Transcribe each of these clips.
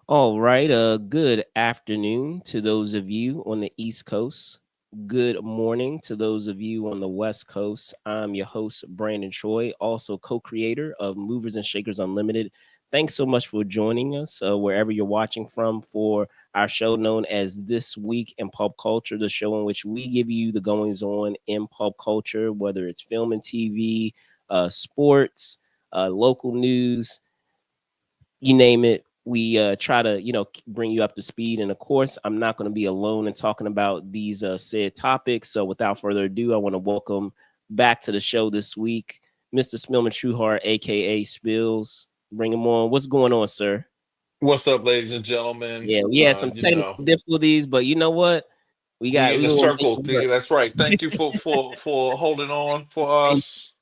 All right. Good afternoon to those of you on the East Coast. Good morning to those of you on the West Coast. I'm your host, Brandon Troy, also co-creator of Movers and Shakers Unlimited. Thanks so much for joining us wherever you're watching from for our show known as This Week in Pop Culture, the show in which we give you the goings on in pop culture, whether it's film and TV, sports, local news, you name it. We try to bring you up to speed, and of course I'm not going to be alone in talking about these said topics. So without further ado, I want to welcome back to the show this week Mr. Spillman Trueheart, aka Spills. Bring him on. What's going on, sir? What's up, ladies and gentlemen? Yeah, we had some technical difficulties, but you know what, We in we the gonna make circle. it work. That's right. Thank you for holding on for us,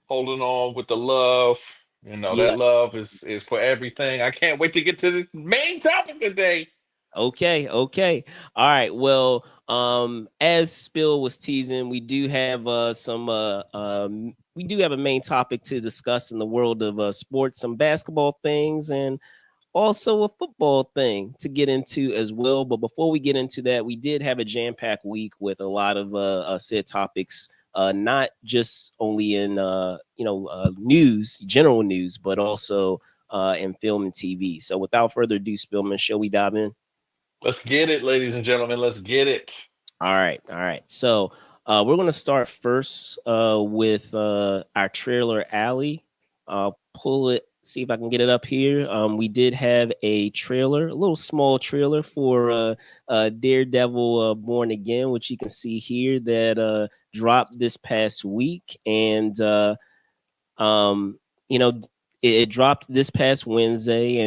holding on with the love. Yeah. That love is for everything. I can't wait to get to this main topic today. Okay. All right. Well, as Spill was teasing, we do have we do have a main topic to discuss in the world of sports, some basketball things, and also a football thing to get into as well. But before we get into that, we did have a jam-packed week with a lot of said topics. Not just only in news, general news, but also in film and TV. So without further ado, Spillman, shall we dive in? Let's get it, ladies and gentlemen. Let's get it. All right. So we're gonna start first with our trailer alley. I'll pull it, see if I can get it up here. We did have a trailer, a little small trailer for Daredevil Born Again, which you can see here that dropped this past week, and um, you know it dropped this past Wednesday,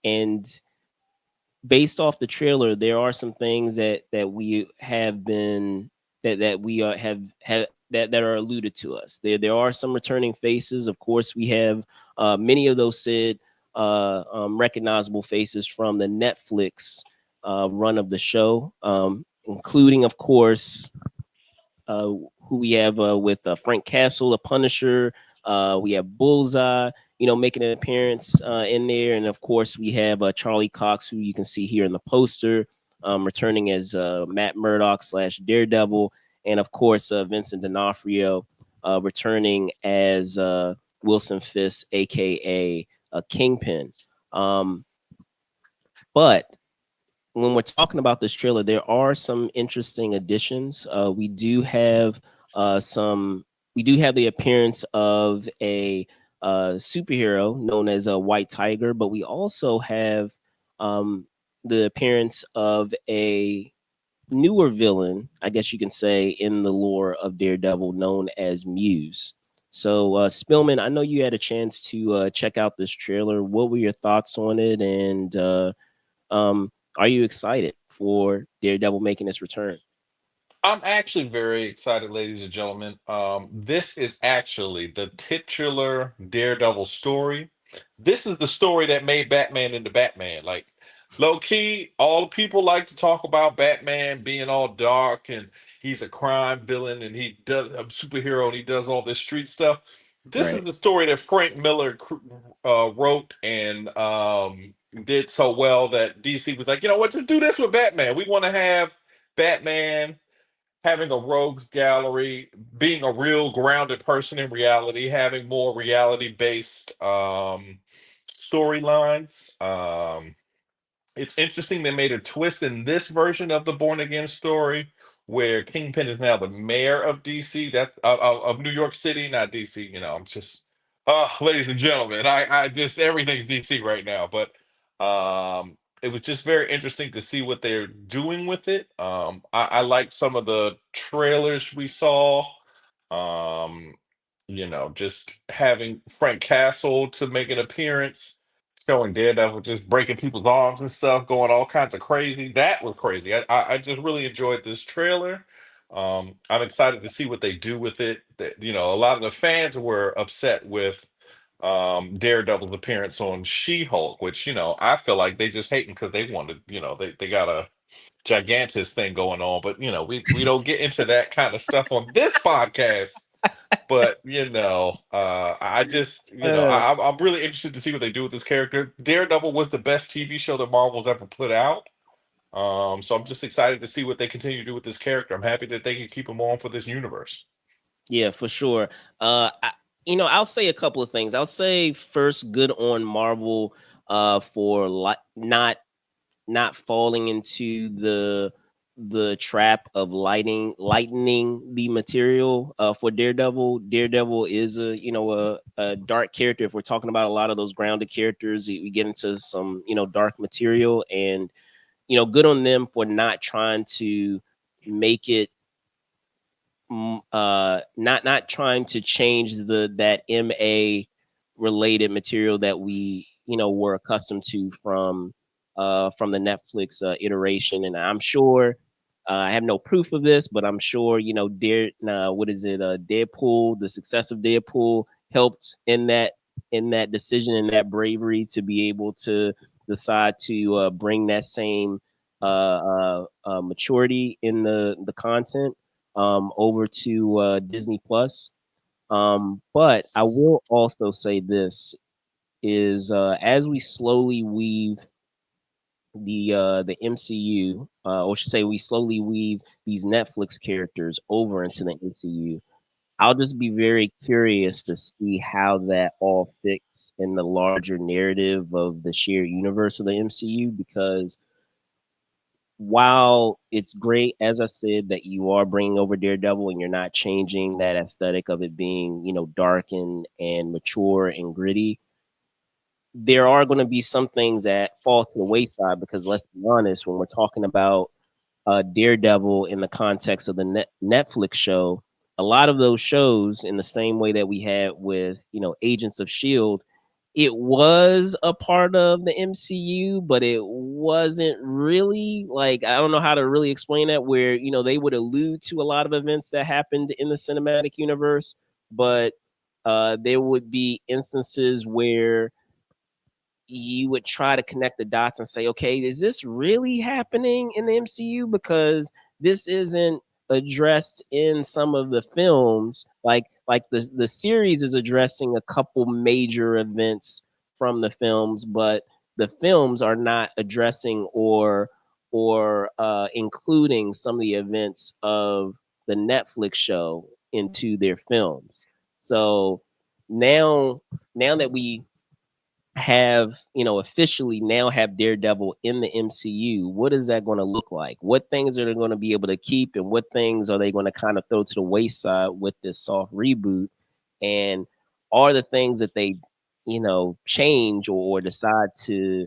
and based off the trailer, there are some things that we have been that we have that are alluded to us. There are some returning faces. Of course, we have many of those said recognizable faces from the Netflix run of the show, including, of course, uh, who we have with Frank Castle, the Punisher. We have Bullseye, making an appearance in there, and of course we have Charlie Cox, who you can see here in the poster, returning as Matt Murdock / Daredevil, and of course Vincent D'Onofrio returning as Wilson Fisk, aka Kingpin. Um, but when we're talking about this trailer, there are some interesting additions. Some. We do have the appearance of a superhero known as a White Tiger, but we also have um, the appearance of a newer villain, I guess you can say, in the lore of Daredevil, known as Muse. So, Spillman, I know you had a chance to check out this trailer. What were your thoughts on it, and are you excited for Daredevil making his return? I'm actually very excited, ladies and gentlemen. This is actually the titular Daredevil story. This is the story that made Batman into Batman. Like, low key, all the people like to talk about Batman being all dark and he's a crime villain and he does a superhero and he does all this street stuff. This is Right. the story that Frank Miller wrote and did so well that DC was like, you know what, to do this with Batman. We want to have Batman having a rogues gallery, being a real grounded person in reality, having more reality based storylines. It's interesting they made a twist in this version of the Born Again story where Kingpin is now the mayor of DC, of New York City, not DC. I'm just, ladies and gentlemen, I just everything's DC right now, but it was just very interesting to see what they're doing with it. I like some of the trailers we saw. Um, just having Frank Castle to make an appearance, showing Daredevil just breaking people's arms and stuff, going all kinds of crazy. That was crazy. I just really enjoyed this trailer. I'm excited to see what they do with it. A lot of the fans were upset with Daredevil's appearance on She-Hulk, which I feel like they just hating because they wanted, they got a gigantic thing going on, but we don't get into that kind of stuff on this podcast. But I just Uh, I'm really interested to see what they do with this character. Daredevil was the best TV show that Marvel's ever put out. So I'm just excited to see what they continue to do with this character. I'm happy that they can keep him on for this universe. yeah, for sure. I, I'll say a couple of things. I'll say first, good on Marvel for not falling into the trap of lightening the material for Daredevil. Daredevil is a dark character. If we're talking about a lot of those grounded characters, we get into some dark material, and good on them for not trying to make it not trying to change that MA related material that we were accustomed to from the Netflix iteration. And I'm sure I have no proof of this, but I'm sure what is it, Deadpool, the success of Deadpool helped in that decision and that bravery to be able to decide to bring that same maturity in the content over to Disney Plus. But I will also say this is as we slowly weave the MCU, or should say we slowly weave these Netflix characters over into the MCU. I'll just be very curious to see how that all fits in the larger narrative of the shared universe of the MCU, because while it's great, as I said, that you are bringing over Daredevil and you're not changing that aesthetic of it being, dark and mature and gritty, there are going to be some things that fall to the wayside, because let's be honest, when we're talking about Daredevil in the context of the Netflix show, a lot of those shows, in the same way that we had with Agents of Shield, it was a part of the MCU, but it wasn't really, like, I don't know how to really explain that, where they would allude to a lot of events that happened in the cinematic universe, but there would be instances where you would try to connect the dots and say, okay, is this really happening in the MCU? Because this isn't addressed in some of the films. Like the series is addressing a couple major events from the films, but the films are not addressing or including some of the events of the Netflix show into their films. So now now that we have officially now have Daredevil in the MCU, what is that going to look like? What things are they going to be able to keep, and what things are they going to kind of throw to the wayside with this soft reboot? And are the things that they change or decide to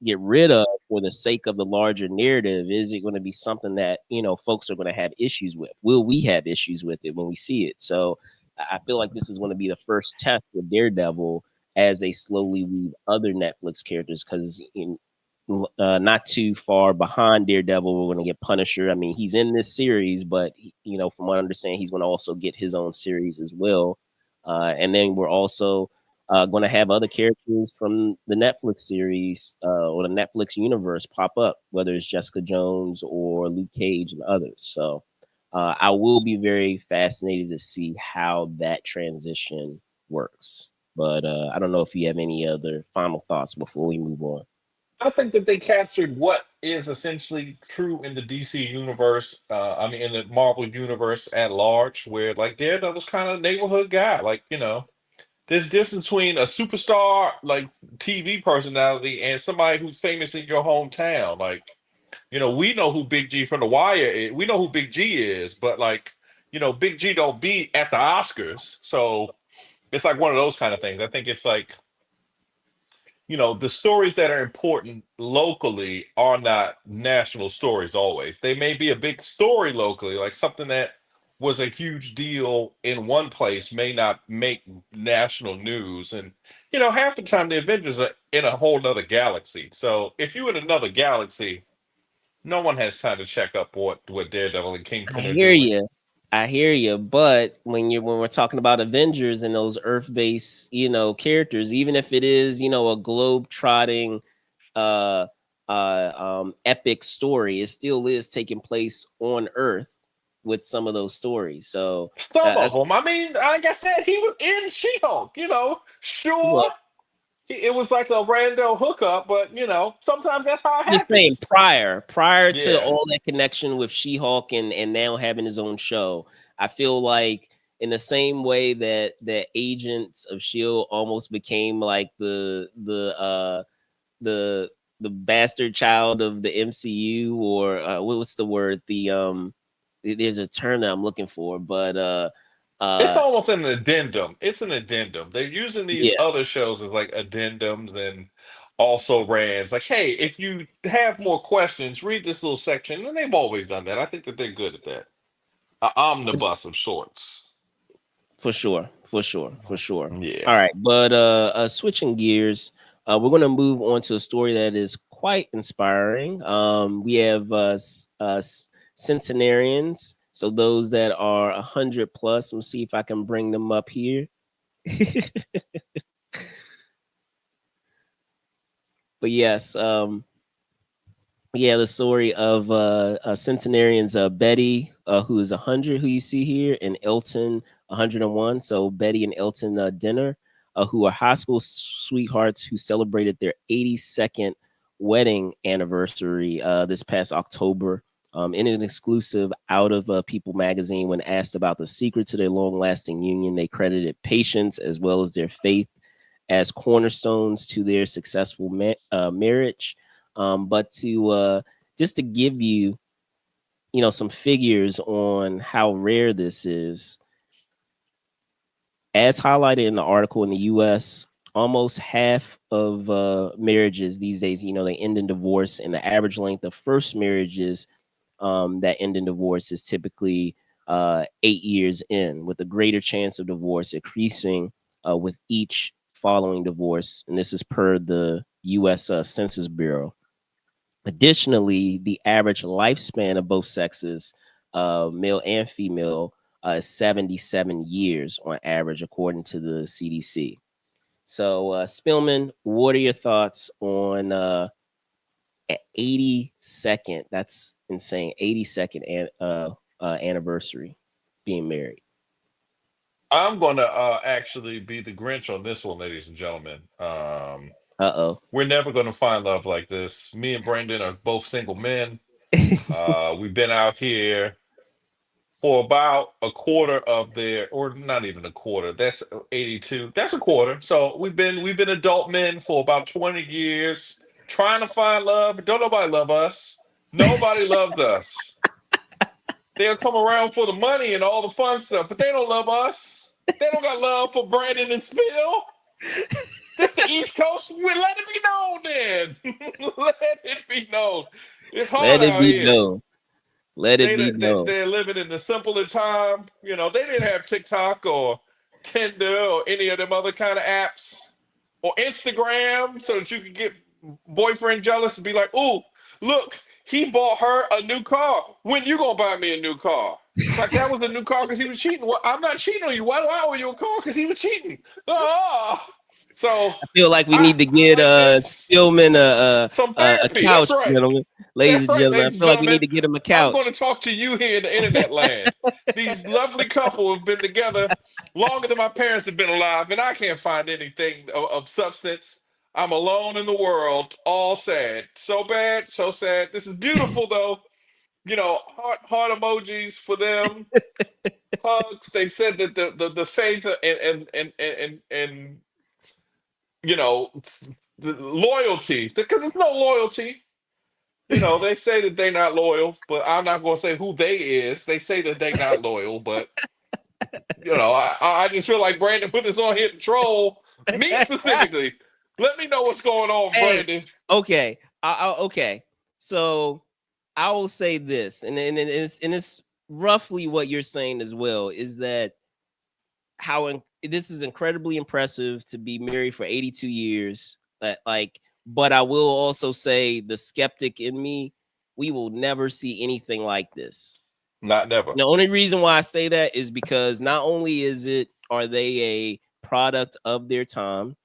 get rid of for the sake of the larger narrative, is it going to be something that folks are going to have issues with? Will we have issues with it when we see it? So I feel like this is going to be the first test with Daredevil as they slowly weave other Netflix characters, because in not too far behind Daredevil, we're going to get Punisher. I mean, he's in this series, but from what I understand, he's going to also get his own series as well. And then we're also going to have other characters from the Netflix series or the Netflix universe pop up, whether it's Jessica Jones or Luke Cage and others. So I will be very fascinated to see how that transition works. But I don't know if you have any other final thoughts before we move on. I think that they captured what is essentially true in the DC universe. I mean, in the Marvel universe at large, where like Daredevil's kind of neighborhood guy. Like, there's difference between a superstar like TV personality and somebody who's famous in your hometown. Like, we know who Big G from The Wire is. We know who Big G is, but like, Big G don't be at the Oscars. So it's like one of those kind of things. I think it's like, the stories that are important locally are not national stories always. They may be a big story locally, like something that was a huge deal in one place may not make national news. And, half the time the Avengers are in a whole nother galaxy. So if you're in another galaxy, no one has time to check up what Daredevil and I Kingpin are hear doing. you. I hear you. But when we're talking about Avengers and those Earth based characters, even if it is a globe trotting epic story, it still is taking place on Earth, with some of those stories. So Some of that's them. I mean, like I said, he was in She-Hulk. well, Sure, it was like a random hookup, but sometimes that's how it I'm just saying happens. prior to Yeah. all that connection with She-Hulk and now having his own show, I feel like in the same way that Agents of Shield almost became like the the bastard child of the MCU, or what's the word? There's a term that I'm looking for, but It's uh, almost an addendum. It's an addendum. They're using these yeah, other shows as like addendums and also rants. Like, hey, if you have more questions, read this little section. And they've always done that. I think that they're good at that. An omnibus of sorts. for sure, for sure, for sure. Yeah. All right, but switching gears, we're gonna move on to a story that is quite inspiring. We have centenarians, so those that are 100 plus. Let me see if I can bring them up here. But yes, yeah, the story of centenarians, Betty, who is 100, who you see here, and Elton, 101. So Betty and Elton Dinner, who are high school sweethearts who celebrated their 82nd wedding anniversary this past October. In an exclusive Out of People magazine, when asked about the secret to their long-lasting union, they credited patience as well as their faith as cornerstones to their successful marriage. But to just to give you, some figures on how rare this is, as highlighted in the article in the U.S., almost half of marriages these days, they end in divorce, and the average length of first marriages that end in divorce is typically 8 years in, with a greater chance of divorce increasing with each following divorce. And this is per the U.S. Census Bureau. Additionally, the average lifespan of both sexes, male and female, is 77 years on average, according to the CDC. So, Spillman, what are your thoughts on 82nd? That's insane. 82nd anniversary being married. I'm going to actually be the Grinch on this one, ladies and gentlemen. Uh We're never going to find love like this. Me and Brandon are both single men. oh. We've been out here for about a quarter of their, or not even a quarter. That's 82. That's a quarter. So we've been adult men for about 20 years, trying to find love. Don't nobody love us. Nobody loves us. They'll come around for the money and all the fun stuff, but they don't love us. They don't got love for Brandon and Spill. This the East Coast. We let it be known then. Let it be known. It's hard Let it out be here. known. Let it be known. They're living in the simpler time. They didn't have TikTok or Tinder or any of them other kind of apps or Instagram so that you could get boyfriend jealous and be like, "Ooh, look, he bought her a new car. When you gonna buy me a new car?" Like that was a new car because he was cheating. Well, I'm not cheating on you. Why do I owe you a car? Because he was cheating. Ah, so I feel like we I need to I get like this. Spillman Some a therapy. That's couch, right. gentlemen, ladies That's and right, gentlemen. I ladies and feel like we need gentlemen. to get him a I'm going couch. to talk to you here in the internet land. These lovely couple have been together longer than my parents have been alive, and I can't find anything of substance. I'm alone in the world, all sad. So bad, so sad. This is beautiful, though. Heart emojis for them, hugs. They said that the faith and you know the loyalty, because there's no loyalty. They say that they're not loyal, but I'm not going to say who they is. They say that they're not loyal, but I just feel like Brandon put this on here to troll me specifically. Let me know what's going on, Hey, Brandon. okay, okay. So I will say this, and it's roughly what you're saying as well. Is that this is incredibly impressive to be married for 82 years. But I will also say, the skeptic in me, we will never see anything like this. Not never. The only reason why I say that is because not only are they a product of their time,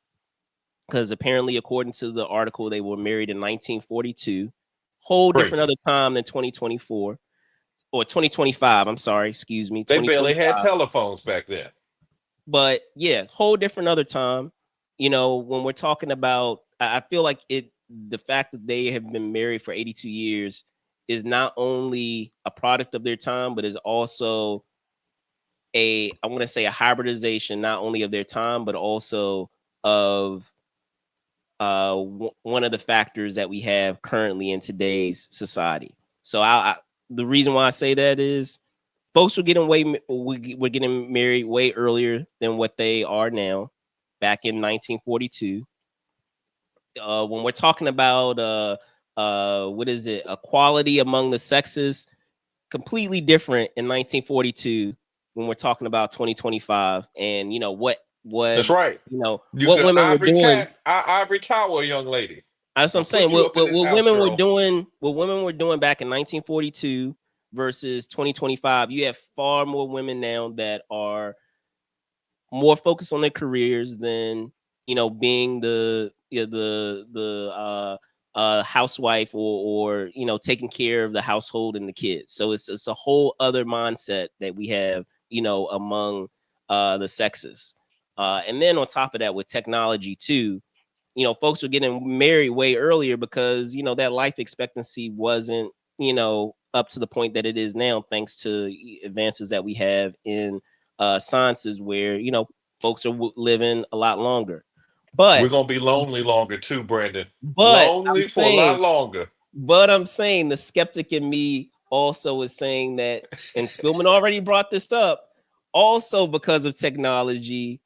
because apparently, according to the article, they were married in 1942, whole different Crazy. other time than 2024. or 2025. I'm sorry, excuse me, They barely had 2025. telephones back then. But yeah, whole different other time. When we're talking about, I feel like the fact that they have been married for 82 years is not only a product of their time, but is also I want to say a hybridization, not only of their time, but also of one of the factors that we have currently in today's society. So the reason why I say that is folks were getting married way earlier than what they are now, back in 1942. When we're talking about what is it, equality among the sexes, completely different in 1942 when we're talking about 2025, and That's right. You what could women were doing. ivory tower a young lady. That's what I'm I'll saying. put you up in this house, girl. What women were doing back in 1942 versus 2025, you have far more women now that are more focused on their careers than being the housewife, or taking care of the household and the kids. So it's a whole other mindset that we have among the sexes, and then on top of that, with technology too, folks were getting married way earlier because that life expectancy wasn't up to the point that it is now, thanks to advances that we have in sciences, where folks are living a lot longer. We're But gonna be lonely longer too, Brandon. but I'm Lonely for a lot saying, longer. the skeptic in me also is saying that, and Spillman already brought this up, also because of technology,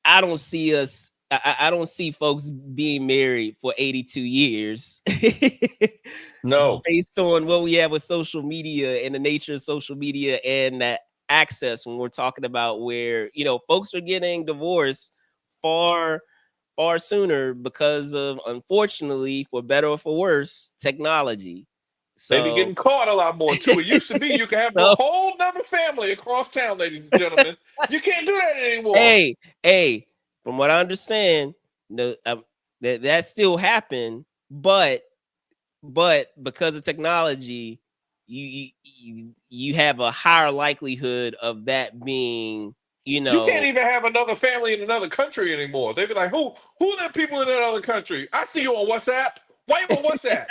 I don't see us. I don't see folks being married for 82 years No. based on what we have with social media and the nature of social media and that access. When we're talking about where folks are getting divorced far far sooner because of, unfortunately, for better or for worse, technology. They be So getting caught a lot more too. It used to be you could have a so whole nother family across town, ladies and gentlemen. You can't do that anymore. hey, from what I understand, the that still happened, but because of technology, you have a higher likelihood of that being, You can't even have another family in another country anymore. They be like, who are the people in that other country? I see you on WhatsApp. Why you on WhatsApp?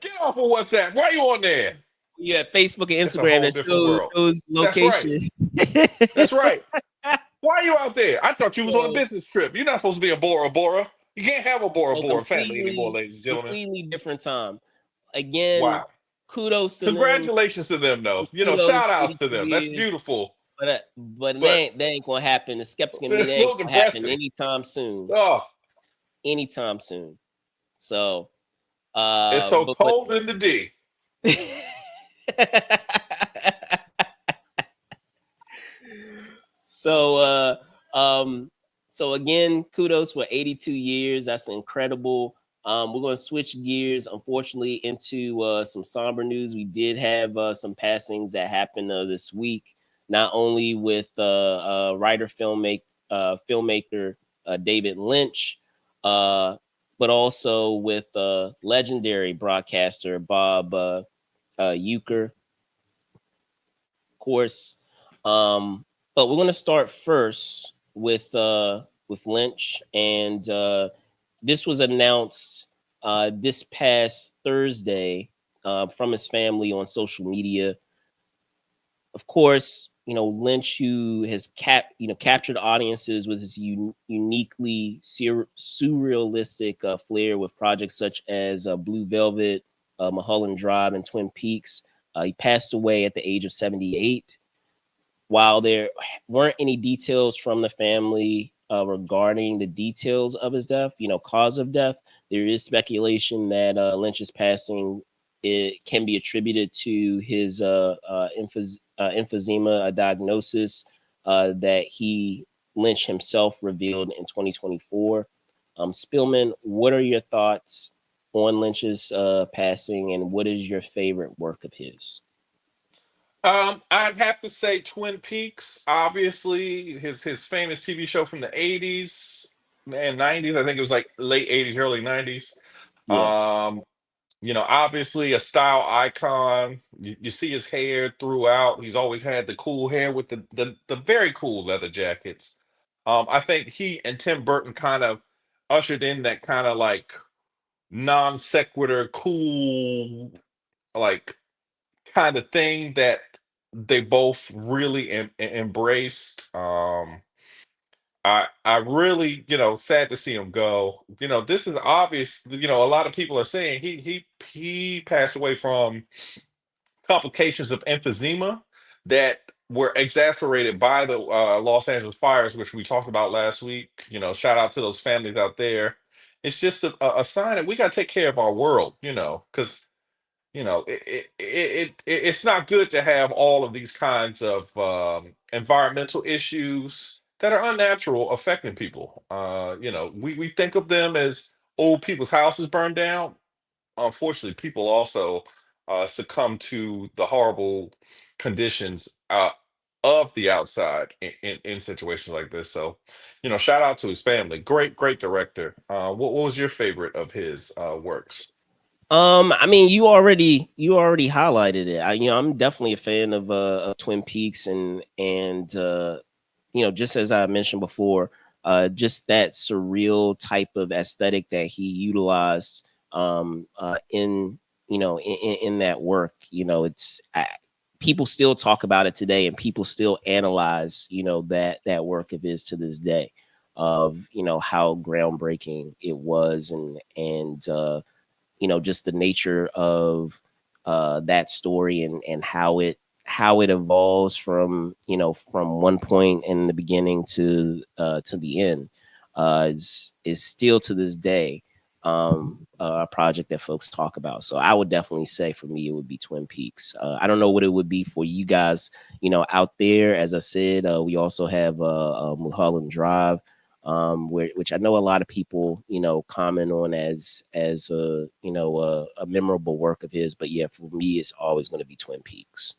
Get off of WhatsApp. Why you on there? you have Facebook and It's a Instagram whole that different world. shows That's right. location. That's right. Why are you out there? I thought you was on a So business trip. You're not supposed to be a Bora Bora. You can't have a Bora so Bora family anymore, ladies and gentlemen. completely different time. Again, Wow. kudos to them. Congratulations to them, though. Kudos Shout outs 82 to them. That's years. beautiful. But But they ain't gonna happen. The skeptic in me, it's they a ain't little gonna happen depressing. anytime soon. Oh, Anytime soon. So it's so but cold in the D. so so again, kudos for 82 years. That's incredible. We're going to switch gears, unfortunately, into some somber news. We did have some passings that happened this week, not only with writer filmmaker David Lynch, but also with legendary broadcaster Bob Uecker, of course. But we're going to start first with Lynch, and this was announced this past Thursday from his family on social media. Of course, Lynch, who has captured audiences with his uniquely surrealistic flair with projects such as Blue Velvet, Mulholland Drive, and Twin Peaks. He passed away at the age of 78. While there weren't any details from the family regarding the details of his death, cause of death, there is speculation that Lynch's passing, it can be attributed to his emphysema, a diagnosis that Lynch himself revealed in 2024. Spillman, what are your thoughts on Lynch's passing, and what is your favorite work of his? I'd have to say Twin Peaks. Obviously, his famous TV show from the '80s and '90s. I think it was like late '80s, early '90s. Yeah. Um, Obviously a style icon. You see his hair throughout. He's always had the cool hair with the very cool leather jackets. I think he and Tim Burton kind of ushered in that kind of like non sequitur, cool, like kind of thing that they both really embraced. I really, sad to see him go. This is obvious. A lot of people are saying he passed away from complications of emphysema that were exacerbated by the Los Angeles fires, which we talked about last week. Shout out to those families out there. It's just a sign that we got to take care of our world. Because it's not good to have all of these kinds of environmental issues that are unnatural affecting people. We think of them as old people's houses burned down. Unfortunately, people also succumb to the horrible conditions of the outside in situations like this. So, shout out to his family. Great, great director. What was your favorite of his works? I mean, you already highlighted it. I'm definitely a fan of Twin Peaks, and just as I mentioned before, just that surreal type of aesthetic that he utilized in in that work. People still talk about it today, and people still analyze that work of his to this day, of how groundbreaking it was, and just the nature of that story, and how it evolves from one point in the beginning to the end, is still to this day a project that folks talk about. So I would definitely say for me it would be Twin Peaks. I don't know what it would be for you guys out there. As I said, we also have Mulholland Drive, which I know a lot of people, comment on as a memorable work of his. But yeah, for me, it's always going to be Twin Peaks,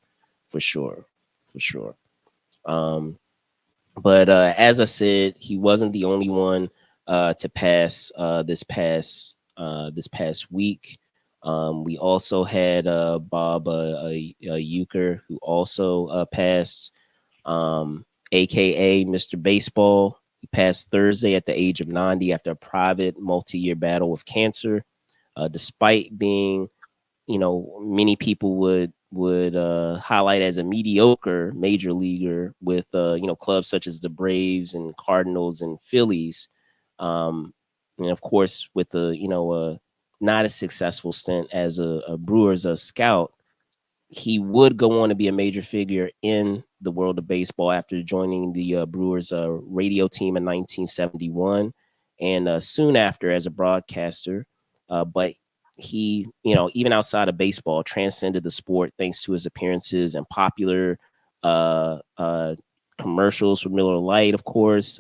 for sure, for sure. Um, but as I said, he wasn't the only one to pass this past week. We also had Bob Uecker, who also passed, aka Mr. Baseball. He passed Thursday at the age of 90 after a private multi-year battle with cancer. Despite being, many people would highlight as a mediocre major leaguer with clubs such as the Braves and Cardinals and Phillies, um, and of course with the not a successful stint as a Brewers scout. He would go on to be a major figure in the world of baseball after joining the Brewers radio team in 1971, and soon after as a broadcaster. But he, even outside of baseball, transcended the sport thanks to his appearances and popular uh, uh, commercials for Miller Lite, of course,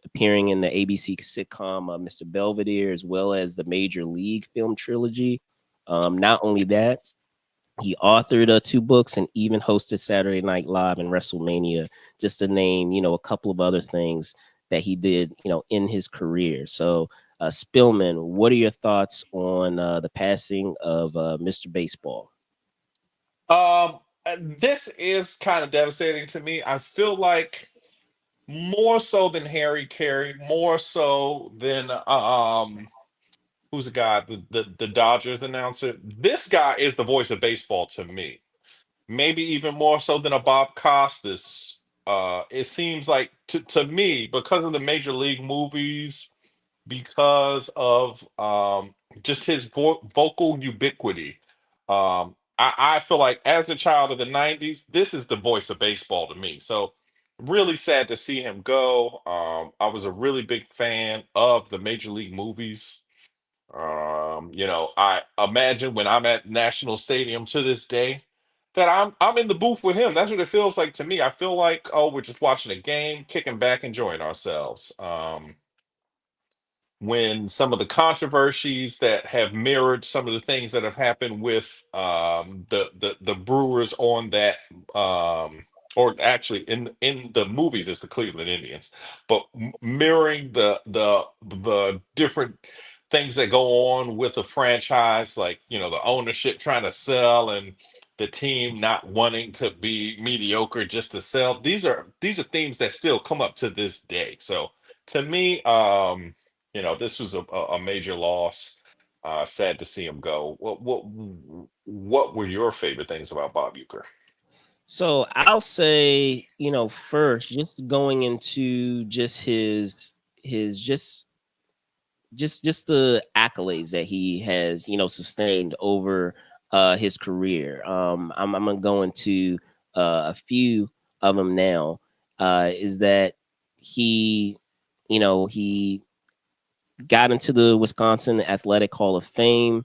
appearing in the ABC sitcom Mr. Belvedere, as well as the Major League film trilogy. Not only that, he authored two books and even hosted Saturday Night Live and WrestleMania, just to name, a couple of other things that he did, in his career. So, Spillman, what are your thoughts on the passing of Mr. Baseball? This is kind of devastating to me. I feel like more so than Harry Carey, more so than who's the guy, the Dodgers announcer. This guy is the voice of baseball to me. Maybe even more so than a Bob Costas. It seems like to me, because of the major league movies, because of just his vocal ubiquity. I feel like as a child of the 90s, this is the voice of baseball to me. So really sad to see him go. I was a really big fan of the major league movies. I imagine when I'm at National Stadium to this day that I'm in the booth with him. That's what it feels like to me. I feel like, oh, we're just watching a game, kicking back, enjoying ourselves. When some of the controversies that have mirrored some of the things that have happened with the Brewers on that, or actually in the movies it's the Cleveland Indians, but mirroring the different things that go on with a franchise, like the ownership trying to sell and the team not wanting to be mediocre just to sell. These are themes that still come up to this day. So to me, this was a major loss. Sad to see him go. What were your favorite things about Bob Uecker? So I'll say, first, just going into just his just the accolades that he has, sustained over his career. I'm gonna go into a few of them now. Is that he, he got into the Wisconsin Athletic Hall of Fame.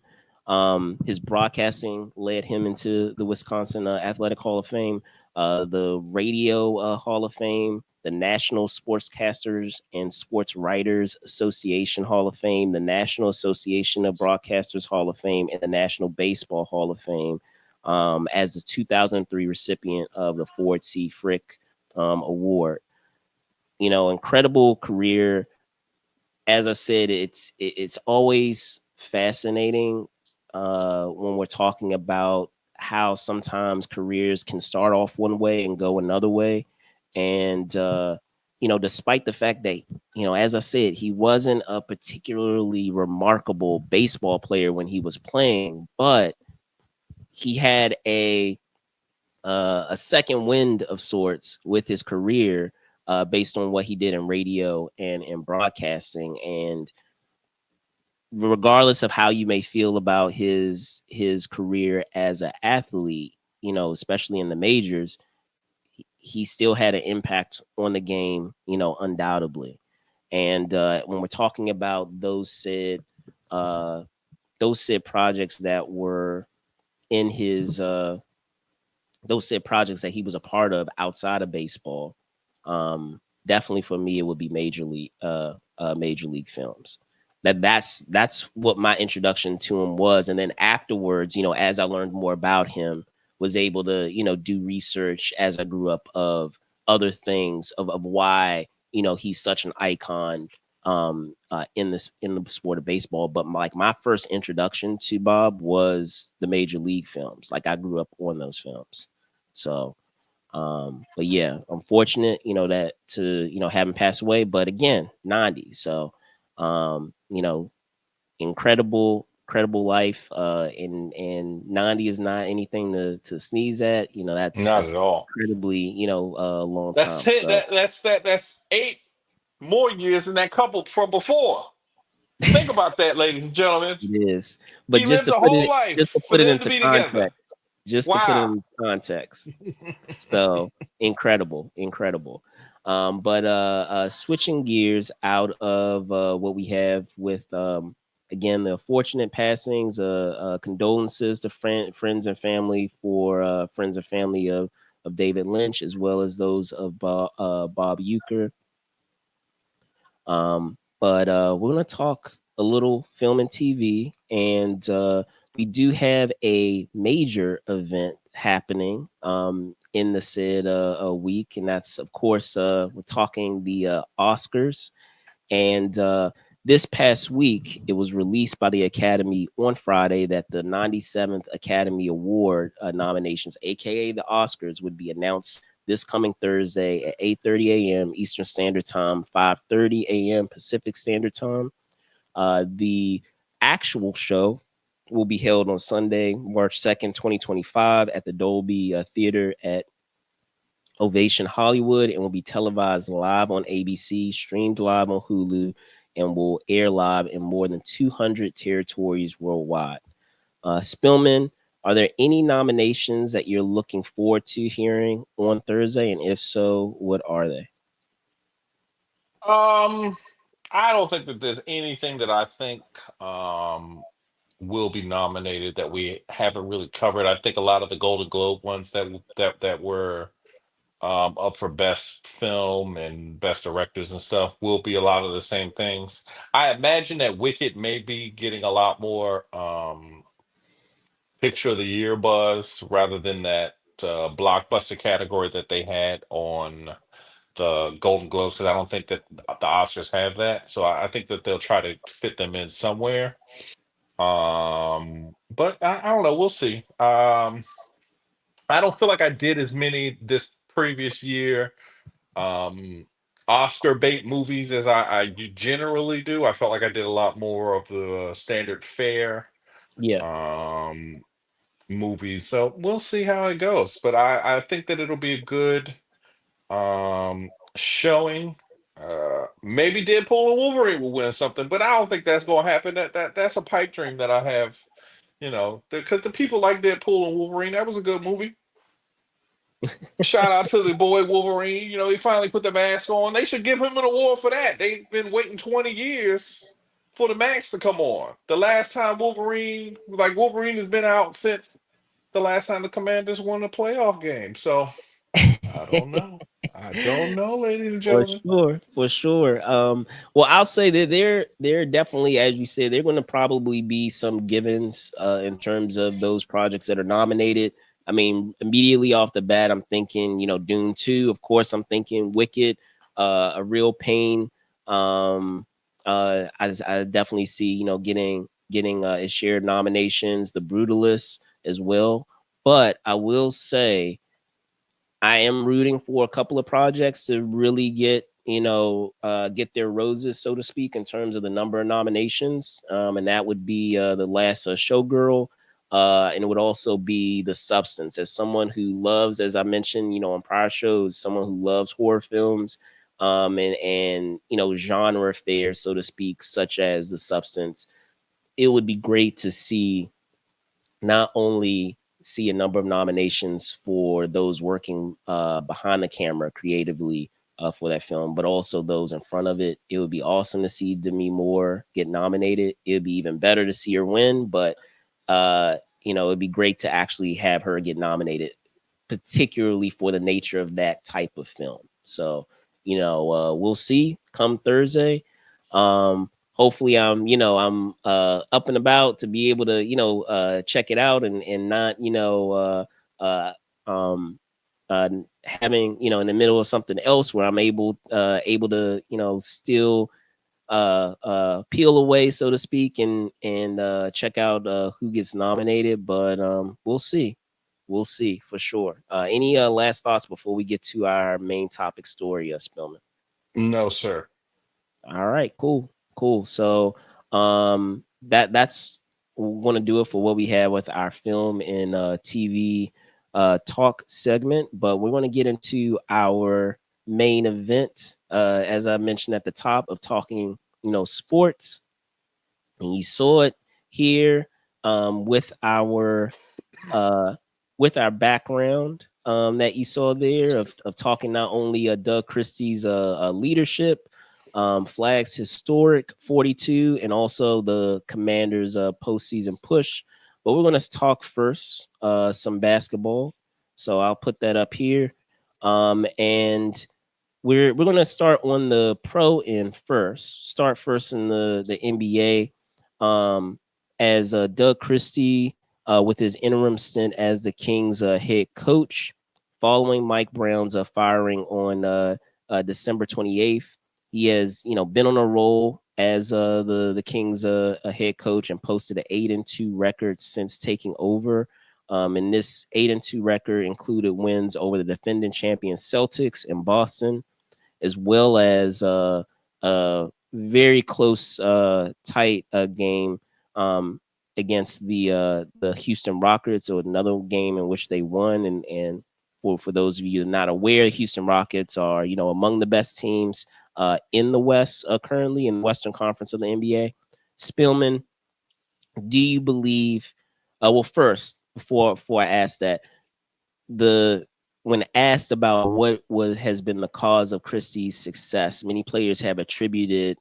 His broadcasting led him into the Wisconsin Athletic Hall of Fame, the Radio Hall of Fame, the National Sportscasters and Sports Writers Association Hall of Fame, the National Association of Broadcasters Hall of Fame, and the National Baseball Hall of Fame, as the 2003 recipient of the Ford C. Frick Award. Incredible career. As I said, it's always fascinating when we're talking about how sometimes careers can start off one way and go another way. And despite the fact that, as I said, he wasn't a particularly remarkable baseball player when he was playing, but he had a second wind of sorts with his career, based on what he did in radio and in broadcasting. And regardless of how you may feel about his career as an athlete, especially in the majors, he still had an impact on the game, undoubtedly. And when we're talking about those said projects that were in his those said projects that he was a part of outside of baseball, definitely for me it would be major league films. That's what my introduction to him was. And then afterwards, as I learned more about him, was able to do research as I grew up of other things of why he's such an icon in the sport of baseball. But my first introduction to Bob was the major league films. Like, I grew up on those films. So, but yeah, unfortunate, that to, having passed away, but again, 90. So, incredible life. And 90 is not anything to sneeze at. Not at That's all. incredibly, long That's time. 10. So That's 8 more years than that couple from before. Think about that, ladies and gentlemen. it is. But He lived a whole just to life for put it them to into be together. context, just to put it Wow. in context. So incredible. But switching gears out of what we have with again the fortunate passings, condolences to friends and family for friends and family of David Lynch, as well as those of Bob Uecker. But we're gonna talk a little film and TV, and we do have a major event happening in the said a week, and that's of course we're talking the Oscars. And this past week, it was released by the Academy on Friday that the 97th Academy Award nominations, aka the Oscars, would be announced this coming Thursday at 8:30 a.m. Eastern Standard Time, 5:30 a.m. Pacific Standard Time. The actual show will be held on Sunday, March 2nd, 2025, at the Dolby Theater at Ovation Hollywood, and will be televised live on ABC, streamed live on Hulu, and will air live in more than 200 territories worldwide. Spillman, are there any nominations that you're looking forward to hearing on Thursday? And if so, what are they? Um, I don't think that there's anything that I think um will be nominated that we haven't really covered. I think a lot of the Golden Globe ones that were up for best film and best directors and stuff will be a lot of the same things. I imagine that Wicked may be getting a lot more picture of the year buzz rather than that blockbuster category that they had on the Golden Globes because I don't think that the Oscars have that. So I think that they'll try to fit them in somewhere. But I don't know. We'll see. I don't feel like I did as many this previous year Oscar bait movies as I generally do. I felt like I did a lot more of the standard fare Yeah. um movies. So we'll see how it goes. But I think that it'll be a good showing. Maybe Deadpool and Wolverine will win something, but I don't think that's gonna happen. That's a pipe dream that I have, because the people like Deadpool and Wolverine. That was a good movie. Shout out to the boy Wolverine. He finally put the mask on. They should give him an award for that. They've been waiting 20 years for the mask to come on. The last time Wolverine has been out since the last time the Commanders won a playoff game. So I don't know. I don't know, ladies and For gentlemen. sure, for sure. Well, I'll say that they're definitely, as you said, they're going to probably be some givens in terms of those projects that are nominated. I mean, immediately off the bat, I'm thinking, Dune 2. Of course, I'm thinking Wicked, A Real Pain. I definitely see, getting its shared nominations, The Brutalist as well. But I will say, I am rooting for a couple of projects to really get their roses, so to speak, in terms of the number of nominations. And that would be The Last Showgirl, and it would also be The Substance. As someone who loves, as I mentioned, on prior shows, someone who loves horror films, and genre affairs, so to speak, such as The Substance, it would be great to not only see a number of nominations for those working behind the camera creatively for that film, but also those in front of it. It would be awesome to see Demi Moore get nominated. It would be even better to see her win, but it'd be great to actually have her get nominated, particularly for the nature of that type of film. So, we'll see come Thursday. Hopefully I'm up and about to be able to check it out and not uh um having in the middle of something else where I'm able to still peel away, so to speak, and check out who gets nominated. But we'll see for sure. Any last thoughts before we get to our main topic story, Spillman? No, sir. All right, cool. So that's going to do it for what we have with our film and TV talk segment. But we're going to get into our main event, as I mentioned at the top, of talking, sports. And you saw it here uh, with our background that you saw there of talking not only Doug Christie's leadership, Flagg's historic 42, and also the Commanders' postseason push. But we're going to talk first some basketball. So I'll put that up here. And we're going to start on the pro end first. Start first in the NBA, as Doug Christie, with his interim stint as the Kings head coach, following Mike Brown's firing on December 28th. He has been on a roll as the Kings a head coach, and posted an 8-2 record since taking over. And this 8-2 record included wins over the defending champion Celtics in Boston, as well as a very close, tight game against the Houston Rockets, or another game in which they won. And for those of you not aware, the Houston Rockets are among the best teams in the West currently in the Western Conference of the NBA. Spillman, do you believe? Well, first, before I ask that, the when asked about what has been the cause of Christie's success, many players have attributed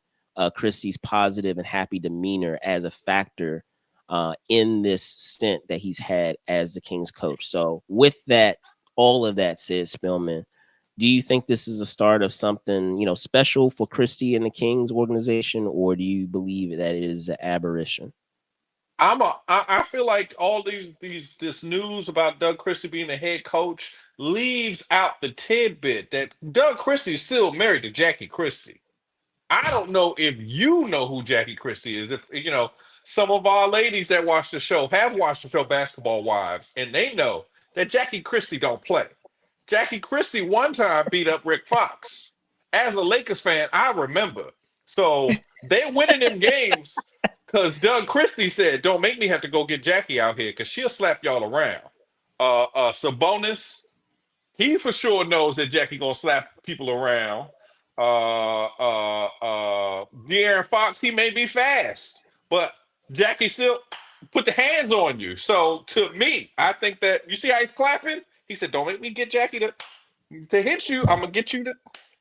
Christie's positive and happy demeanor as a factor in this stint that he's had as the Kings coach. So, with that, all of that said, Spillman, do you think this is a start of something special for Christie and the Kings organization, or do you believe that it is an aberration? I feel like all this news about Doug Christie being the head coach leaves out the tidbit that Doug Christie is still married to Jackie Christie. I don't know if you know who Jackie Christie is. If you know, some of our ladies that watch the show have watched the show Basketball Wives, and they know that Jackie Christie don't play. Jackie Christie one time beat up Rick Fox. As a Lakers fan, I remember. So they winning them games because Doug Christie said, "Don't make me have to go get Jackie out here because she'll slap y'all around." Sabonis, he for sure knows that Jackie gonna slap people around. De'Aaron Fox, he may be fast, but Jackie still put the hands on you. So to me, I think that you see how he's clapping. He said, "Don't make me get Jackie to hit you. I'm gonna get you to."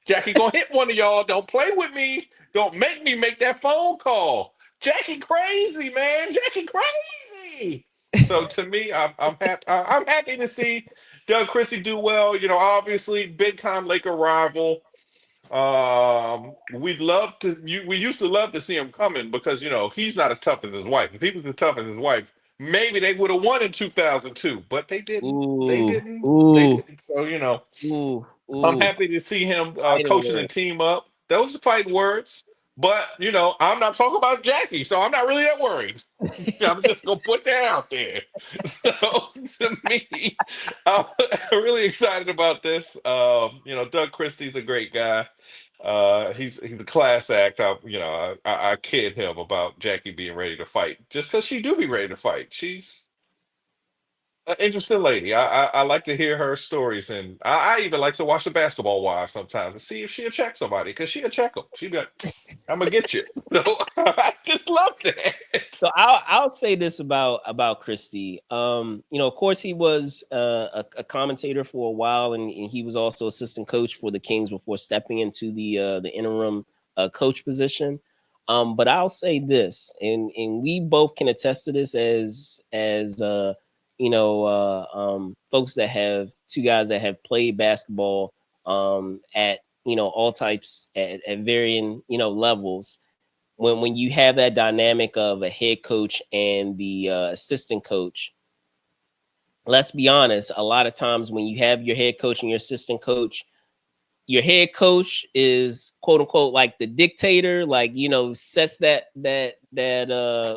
Jackie gonna hit one of y'all. Don't play with me. Don't make me make that phone call. Jackie crazy, man. Jackie crazy. So to me, I'm happy. I'm happy to see Doug Christie do well. You know, obviously, big time Laker rival. We'd love to. We used to love to see him coming because you know he's not as tough as his wife. If he was as tough as his wife, maybe they would have won in 2002. But they didn't. They Ooh, didn't. They ooh, didn't. So you know, ooh, I'm ooh. happy to see him Fighting coaching the word. team up. Those are fighting words. But you know, I'm not talking about Jackie, so I'm not really that worried. I'm just gonna put that out there. So to me, I'm really excited about this. You know, Doug Christie's a great guy. He's a class act. You know, I kid him about Jackie being ready to fight, just because she do be ready to fight. She's an interesting lady. I like to hear her stories, and I even like to watch the Basketball Wives sometimes and see if she'll check somebody because she'll check them. She got, I'm gonna get you. So I just love that. So I'll say this about Christie. You know, of course, he was a commentator for a while, and he was also assistant coach for the Kings before stepping into the interim coach position. But I'll say this, and we both can attest to this as you know folks that have two guys that have played basketball at you know all types at varying you know levels when you have that dynamic of a head coach and the assistant coach, let's be honest, a lot of times when you have your head coach and your head coach is quote unquote like the dictator, like you know, sets that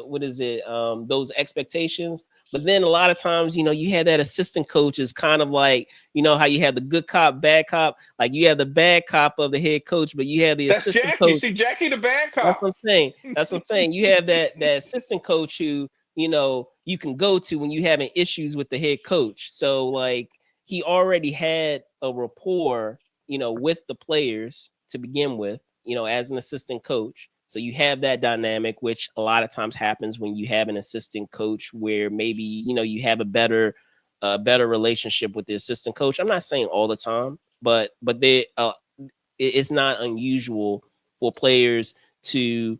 what is it, those expectations. But then a lot of times, you know, you have that assistant coach is kind of like, you know, how you have the good cop, bad cop, like you have the bad cop of the head coach, but you have the That's assistant Jackie. coach. See, Jackie the bad That's what cop. I'm saying. That's what I'm saying. You have that assistant coach who, you know, you can go to when you having issues with the head coach. So like he already had a rapport, you know, with the players to begin with, you know, as an assistant coach. So you have that dynamic, which a lot of times happens when you have an assistant coach where maybe, you know, you have a better relationship with the assistant coach. I'm not saying all the time, but it's not unusual for players to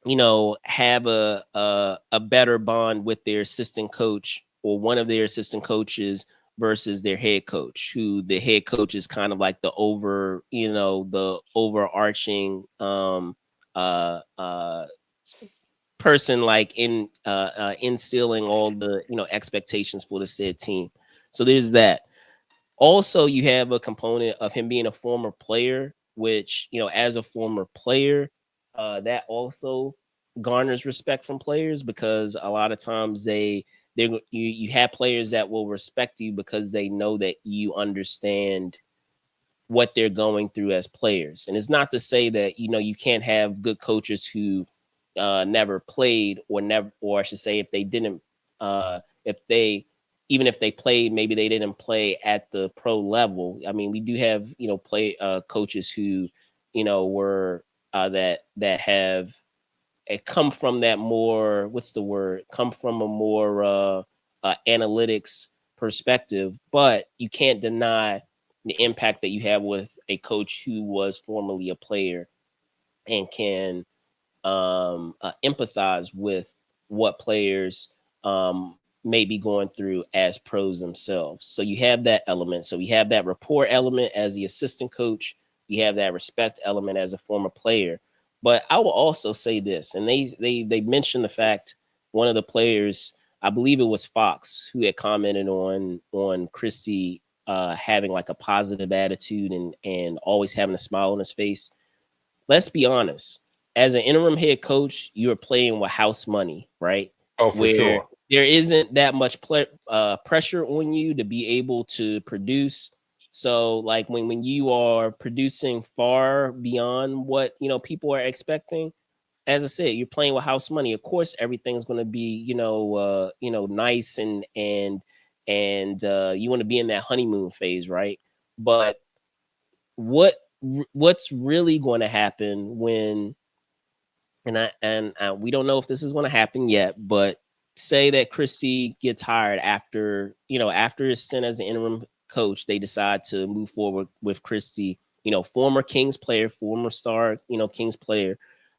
you know have a better bond with their assistant coach or one of their assistant coaches versus their head coach, who the head coach is kind of like the the overarching person, like instilling all the expectations for the said team. So there's that. Also, you have a component of him being a former player, which, as a former player, that also garners respect from players, because a lot of times you have players that will respect you because they know that you understand what they're going through as players. And it's not to say that, you can't have good coaches who never played, or I should say, if they didn't, if they, even if they played, maybe they didn't play at the pro level. I mean, we do have, play coaches who, were that have come from that more, what's the word? Come from a more analytics perspective, but you can't deny the impact that you have with a coach who was formerly a player and can empathize with what players may be going through as pros themselves. So you have that element. So we have that rapport element as the assistant coach. You have that respect element as a former player. But I will also say this, and they mentioned the fact one of the players, I believe it was Fox, who had commented on Christie having like a positive attitude and always having a smile on his face. Let's be honest. As an interim head coach, you're playing with house money, right? Oh, for Where sure. there isn't that much pressure on you to be able to produce. So, like when you are producing far beyond what people are expecting, as I said, you're playing with house money. Of course, everything's going to be nice and you want to be in that honeymoon phase, right? But what what's really going to happen when we don't know if this is going to happen yet, but say that Christie gets hired after his stint as an interim coach, they decide to move forward with Christie, former Kings player, former star, Kings player,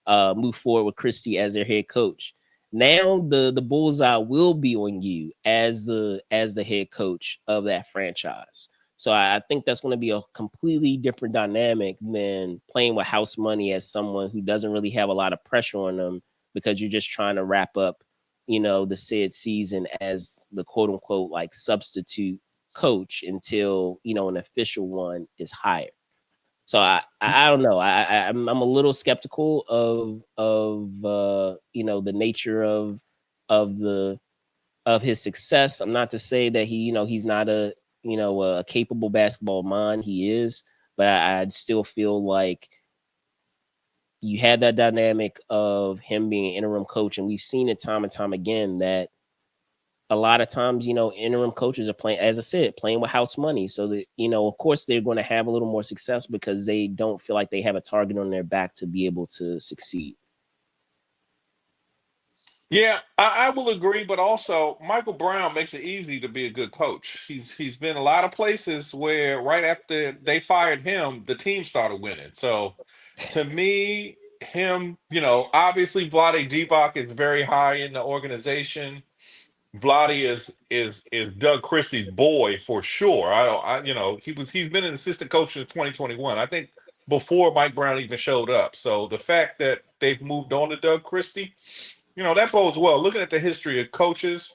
move forward with Christie as their head coach. Now the bullseye will be on you as the head coach of that franchise. So I think that's going to be a completely different dynamic than playing with house money as someone who doesn't really have a lot of pressure on them because you're just trying to wrap up, the said season as the quote unquote like substitute coach until, an official one is hired. So I don't know. I'm a little skeptical of the nature of the of his success. I'm not to say that he's not a capable basketball mind. He is, but I'd still feel like you had that dynamic of him being an interim coach, and we've seen it time and time again that a lot of times, interim coaches are playing, as I said, playing with house money. So that, of course, they're going to have a little more success because they don't feel like they have a target on their back to be able to succeed. Yeah, I will agree, but also Michael Brown makes it easy to be a good coach. He's been a lot of places where right after they fired him, the team started winning. So to me, him, obviously Vlade Divac is very high in the organization. Vlade is Doug Christie's boy for sure. I don't I he's been an assistant coach since 2021. I think before Mike Brown even showed up. So the fact that they've moved on to Doug Christie, that bodes well. Looking at the history of coaches,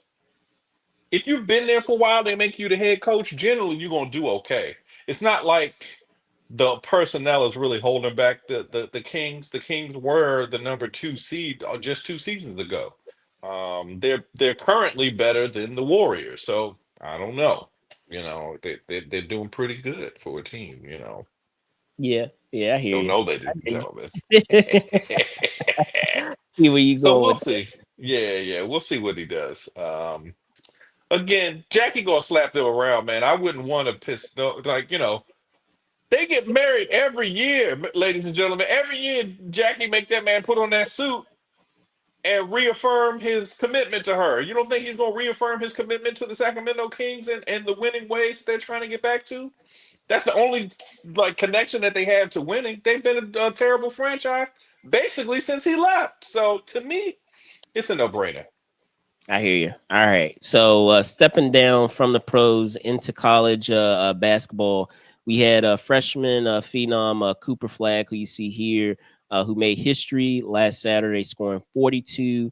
if you've been there for a while, they make you the head coach. Generally, you're gonna do okay. It's not like the personnel is really holding back the Kings. The Kings were the number 2 seed just 2 seasons ago. They're currently better than the Warriors. So I don't know. They're doing pretty good for a team. Yeah, yeah, I hear Don't you. know, ladies I and hear gentlemen. you. See where you So going we'll with that. see. Yeah, we'll see what he does. Again, Jackie gonna slap them around, man. I wouldn't want to piss no like they get married every year, ladies and gentlemen. Every year, Jackie make that man put on that suit and reaffirm his commitment to her. You don't think he's gonna reaffirm his commitment to the Sacramento Kings and the winning ways they're trying to get back to? That's the only like connection that they have to winning. They've been a terrible franchise basically since he left. So to me, it's a no-brainer. I hear you. All right. So stepping down from the pros into college basketball, we had a freshman phenom Cooper Flagg, who you see here, who made history last Saturday, scoring 42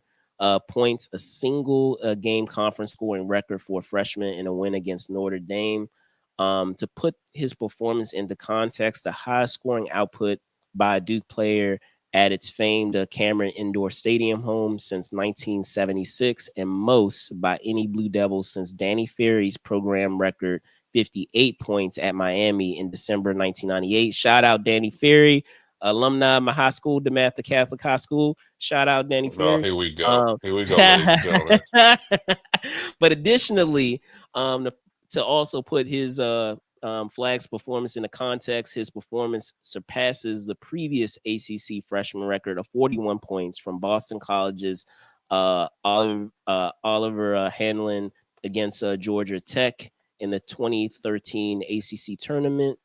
points, a single game conference scoring record for a freshman in a win against Notre Dame. To put his performance into context, the highest scoring output by a Duke player at its famed Cameron Indoor Stadium home since 1976, and most by any Blue Devils since Danny Ferry's program record 58 points at Miami in December 1998. Shout out Danny Ferry, alumni of my high school, DeMatha Catholic High School. Shout out Danny No, Ferry. here we go. Um, Here we go, ladies and gentlemen. but additionally, to also put his Flagg's performance into context, his performance surpasses the previous ACC freshman record of 41 points from Boston College's Oliver Hanlon against Georgia Tech in the 2013 ACC tournament.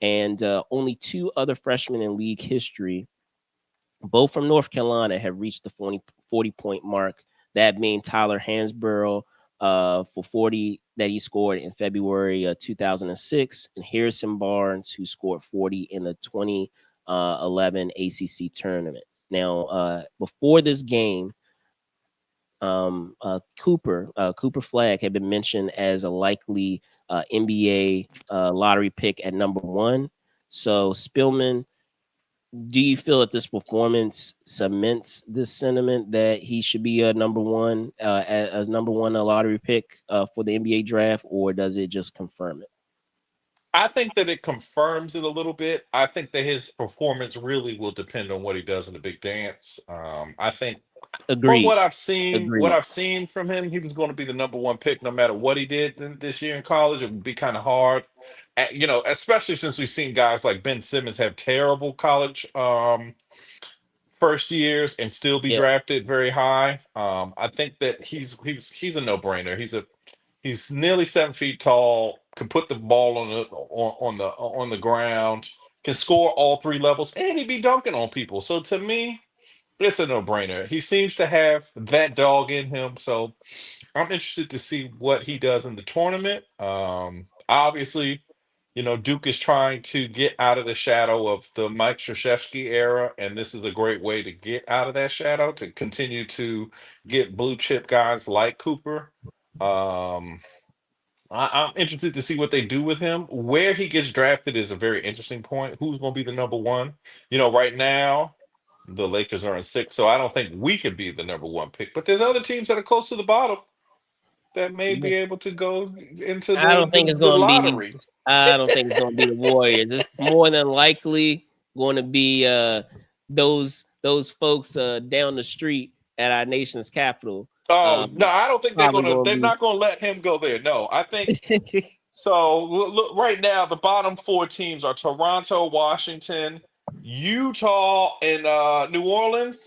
And only two other freshmen in league history, both from North Carolina, have reached the 40-point mark. That being Tyler Hansborough for 40 that he scored in February 2006, and Harrison Barnes, who scored 40 in the 2011 ACC tournament. Now, before this game, Cooper Flagg had been mentioned as a likely NBA lottery pick at number 1. So Spillman, do you feel that this performance cements this sentiment that he should be a number 1 a number 1 lottery pick for the NBA draft, or does it just confirm it? I think that it confirms it a little bit. I think that his performance really will depend on what he does in the big dance. I think from Agreed. what Agreed. I've seen from him, he was going to be the number 1 pick no matter what he did this year in college. It would be kind of hard, especially since we've seen guys like Ben Simmons have terrible college first years and still be Yeah. drafted very high. I think that he's a no brainer. He's nearly 7 feet tall. Can put the ball on the ground. Can score all 3 levels, and he'd be dunking on people. So to me, it's a no brainer. He seems to have that dog in him. So I'm interested to see what he does in the tournament. Obviously, Duke is trying to get out of the shadow of the Mike Krzyzewski era, and this is a great way to get out of that shadow to continue to get blue chip guys like Cooper. Um, I'm interested to see what they do with him. Where he gets drafted is a very interesting point. Who's going to be the number 1? Right now, the Lakers are in 6, so I don't think we could be the number 1 pick. But there's other teams that are close to the bottom that may Yeah. be able to go into I don't think it's the going to be. lottery. I don't think it's going to be the Warriors. It's more than likely going to be those folks down the street at our nation's capital. Oh no, Um, I don't think Probably going they're to not gonna let him go there. No, I think be. so. Look, right now the bottom 4 teams are Toronto, Washington, Utah, and New Orleans.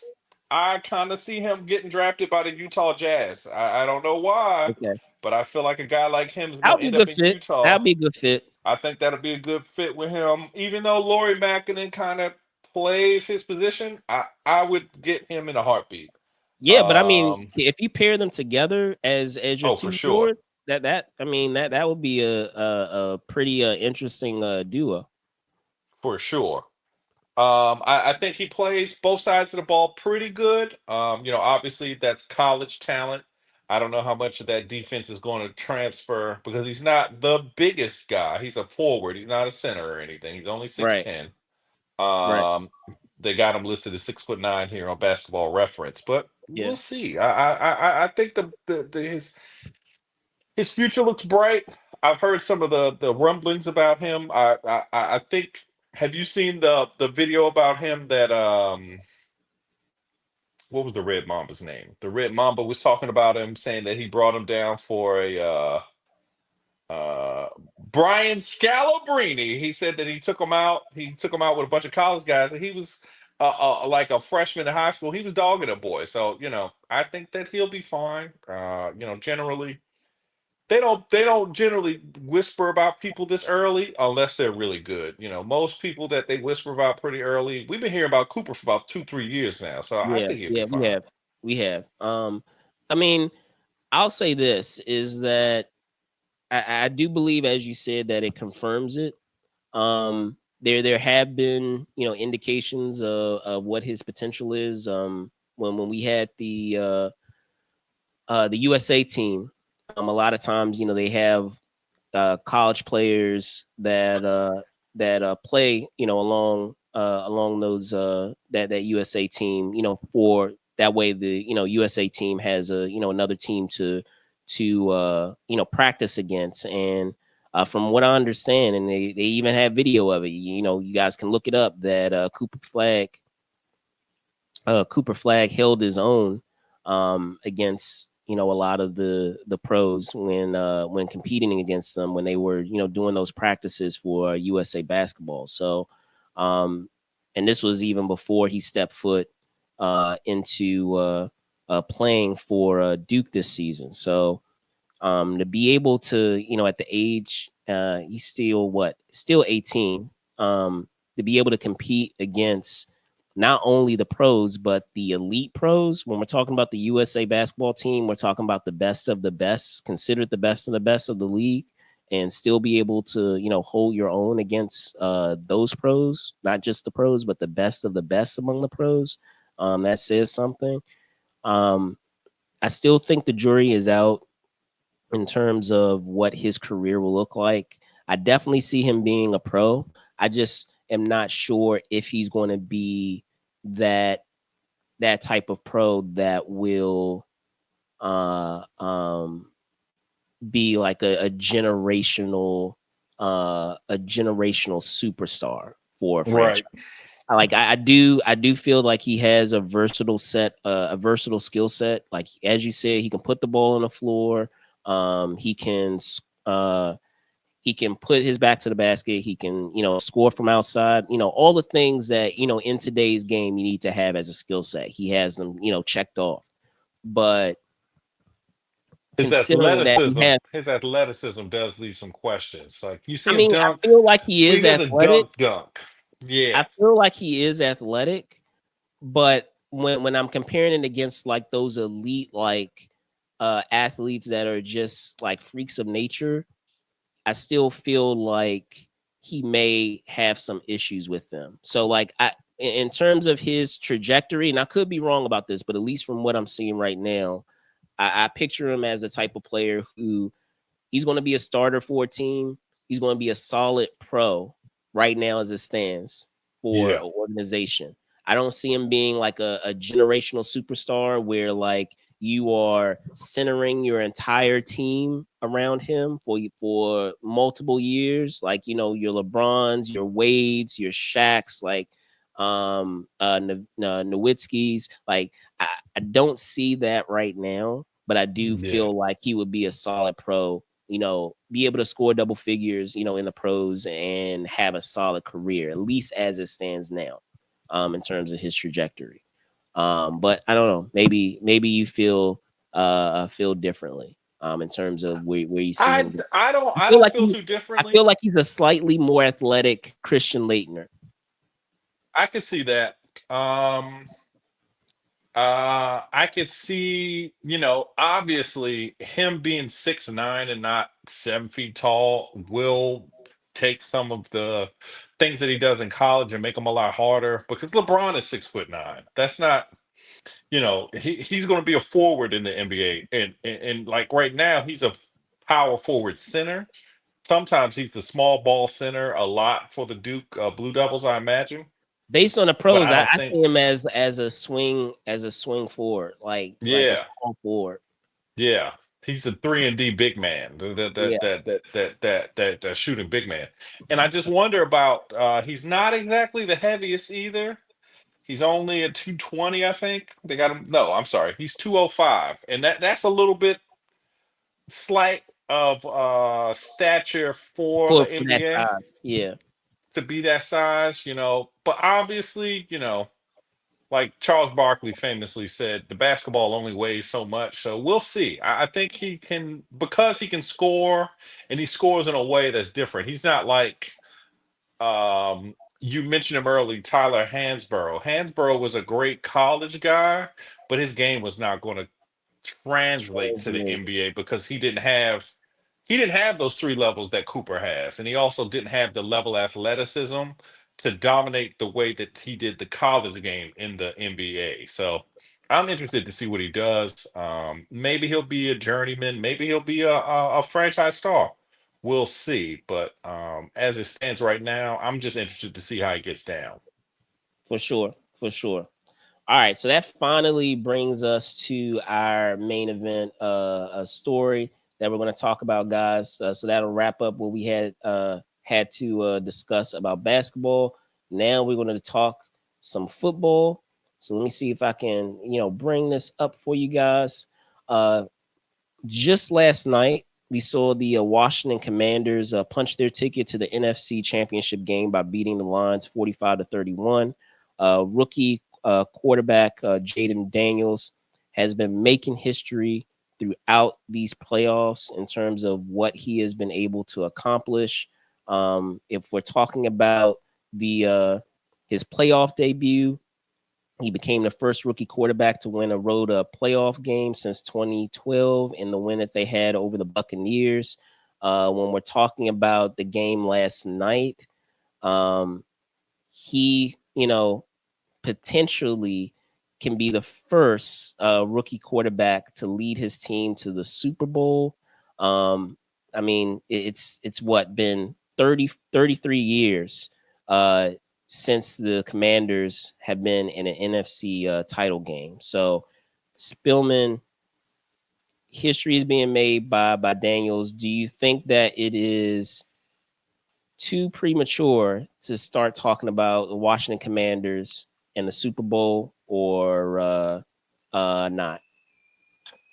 I kind of see him getting drafted by the Utah Jazz. I don't know why, Okay, but I feel like a guy like him is that'll going to be a end up good in fit. Utah. That'll be a good fit. I think that'll be a good fit with him. Even though Laurie Markkinen kind of plays his position, I would get him in a heartbeat. Yeah, but I mean, Um, if you pair them together as your oh, for two sure. forwards, that I mean that would be a pretty interesting duo. For sure. I think he plays both sides of the ball pretty good. Obviously that's college talent. I don't know how much of that defense is going to transfer because he's not the biggest guy. He's a forward. He's not a center or anything. He's only Right, 6'10". right. Um, they got him listed as 6'9" here on Basketball Reference, but Yeah. we'll see. I think the his future looks bright. I've heard some of the rumblings about him. I think. Have you seen the video about him that what was the Red Mamba's name? The Red Mamba was talking about him, saying that he brought him down for a uh Brian Scalabrine. He said that he took him out. He took him out with a bunch of college guys, and he was like a freshman in high school. He was dogging a boy. So I think that he'll be fine. Generally they don't generally whisper about people this early unless they're really good. Most people that they whisper about pretty early. We've been hearing about Cooper for about 2-3 years now, so I Yeah, think he'll be yeah, we fine. have. We have. I mean, I'll say this is that I do believe, as you said, that it confirms it. There have been, indications of what his potential is. When we had the USA team, a lot of times, they have college players that play, along those that USA team, for that way the USA team has another team to practice against. And from what I understand, and they even have video of it, you guys can look it up, that Cooper Flagg held his own against a lot of the pros when competing against them, when they were doing those practices for USA basketball. So, um, and this was even before he stepped foot into playing for Duke this season. So, to be able to at the age he's still 18, to be able to compete against not only the pros but the elite pros. When we're talking about the USA basketball team, we're talking about the best of the best, considered the best of the best of the league, and still be able to hold your own against those pros, not just the pros but the best of the best among the pros. That says something. um I still think the jury is out in terms of what his career will look like. I definitely see him being a pro. I just am not sure if he's going to be that type of pro that will uh um be like a generational superstar for a franchise. Right. I do feel like he has a versatile skill set. Like as you said, he can put the ball on the floor. He can uh he can put his back to the basket. He can, score from outside. All the things that in today's game you need to have as a skill set. He has them, checked off. But His considering that we athleticism, have, his athleticism does leave some questions. Like you I see him mean, I dunk, feel like he but he is doesn't athletic. dunk. Yeah. I feel like he is athletic, but when I'm comparing it against like those elite athletes that are just like freaks of nature, I still feel like he may have some issues with them. So like in terms of his trajectory, and I could be wrong about this, but at least from what I'm seeing right now, I picture him as a type of player who he's going to be a starter for a team. He's going to be a solid pro right now as it stands for Yeah. an organization. I don't see him being like a generational superstar where like you are centering your entire team around him for multiple years, like your LeBrons, your Wades, your Shaqs, like Nowitzki's. Like I don't see that right now, but I do Yeah. feel like he would be a solid pro, be able to score double figures, in the pros and have a solid career, at least as it stands now, in terms of his trajectory. But I don't know, maybe you feel differently, in terms of where you see him. I I feel don't like feel too I feel differently. like he's a slightly more athletic Christian Leitner. I can see that. Um I could see, obviously him being 6'9" and not 7 feet tall will take some of the things that he does in college and make them a lot harder because LeBron is 6'9". That's not, he's going to be a forward in the NBA, and like right now he's a power forward center. Sometimes he's the small ball center a lot for the Duke Blue Devils, I imagine. Based on the But pros, I don't I think, see him as a swing forward, like a yeah. small forward. Yeah, he's a 3 and D big man. Yeah, That shooting big man. And I just wonder about he's not exactly the heaviest either. He's only at 220, I think. They got him. No, I'm sorry. He's 205. And that's a little bit slight of stature for the for that NBA size. Yeah. to be that size, But obviously, like Charles Barkley famously said, the basketball only weighs so much. So we'll see. I think he can, because he can score and he scores in a way that's different. He's not like you mentioned him early, Tyler Hansborough. Hansborough was a great college guy, but his game was not going to translate to the Translate. NBA because he didn't have those three levels that Cooper has, and he also didn't have the level athleticism to dominate the way that he did the college game in the NBA. So I'm interested to see what he does. Maybe he'll be a journeyman. Maybe he'll be a franchise star. We'll see. But as it stands right now, I'm just interested to see how he gets down. For sure. For sure. All right, so that finally brings us to our main event, a story that we're going to talk about, guys. So that'll wrap up what we had to discuss about basketball. Now we're going to talk some football. So let me see if I can, bring this up for you guys. Uh, just last night, we saw the Washington Commanders punch their ticket to the NFC Championship game by beating the Lions 45-31. Rookie quarterback Jaden Daniels has been making history throughout these playoffs in terms of what he has been able to accomplish. If we're talking about the his playoff debut, he became the first rookie quarterback to win a road playoff game since 2012 in the win that they had over the Buccaneers. When we're talking about the game last night, um, he, potentially can be the first rookie quarterback to lead his team to the Super Bowl. I mean, it's what been 33 years since the Commanders have been in an NFC title game. So Spillman, history is being made by Daniels. Do you think that it is too premature to start talking about the Washington Commanders and the Super Bowl, or not?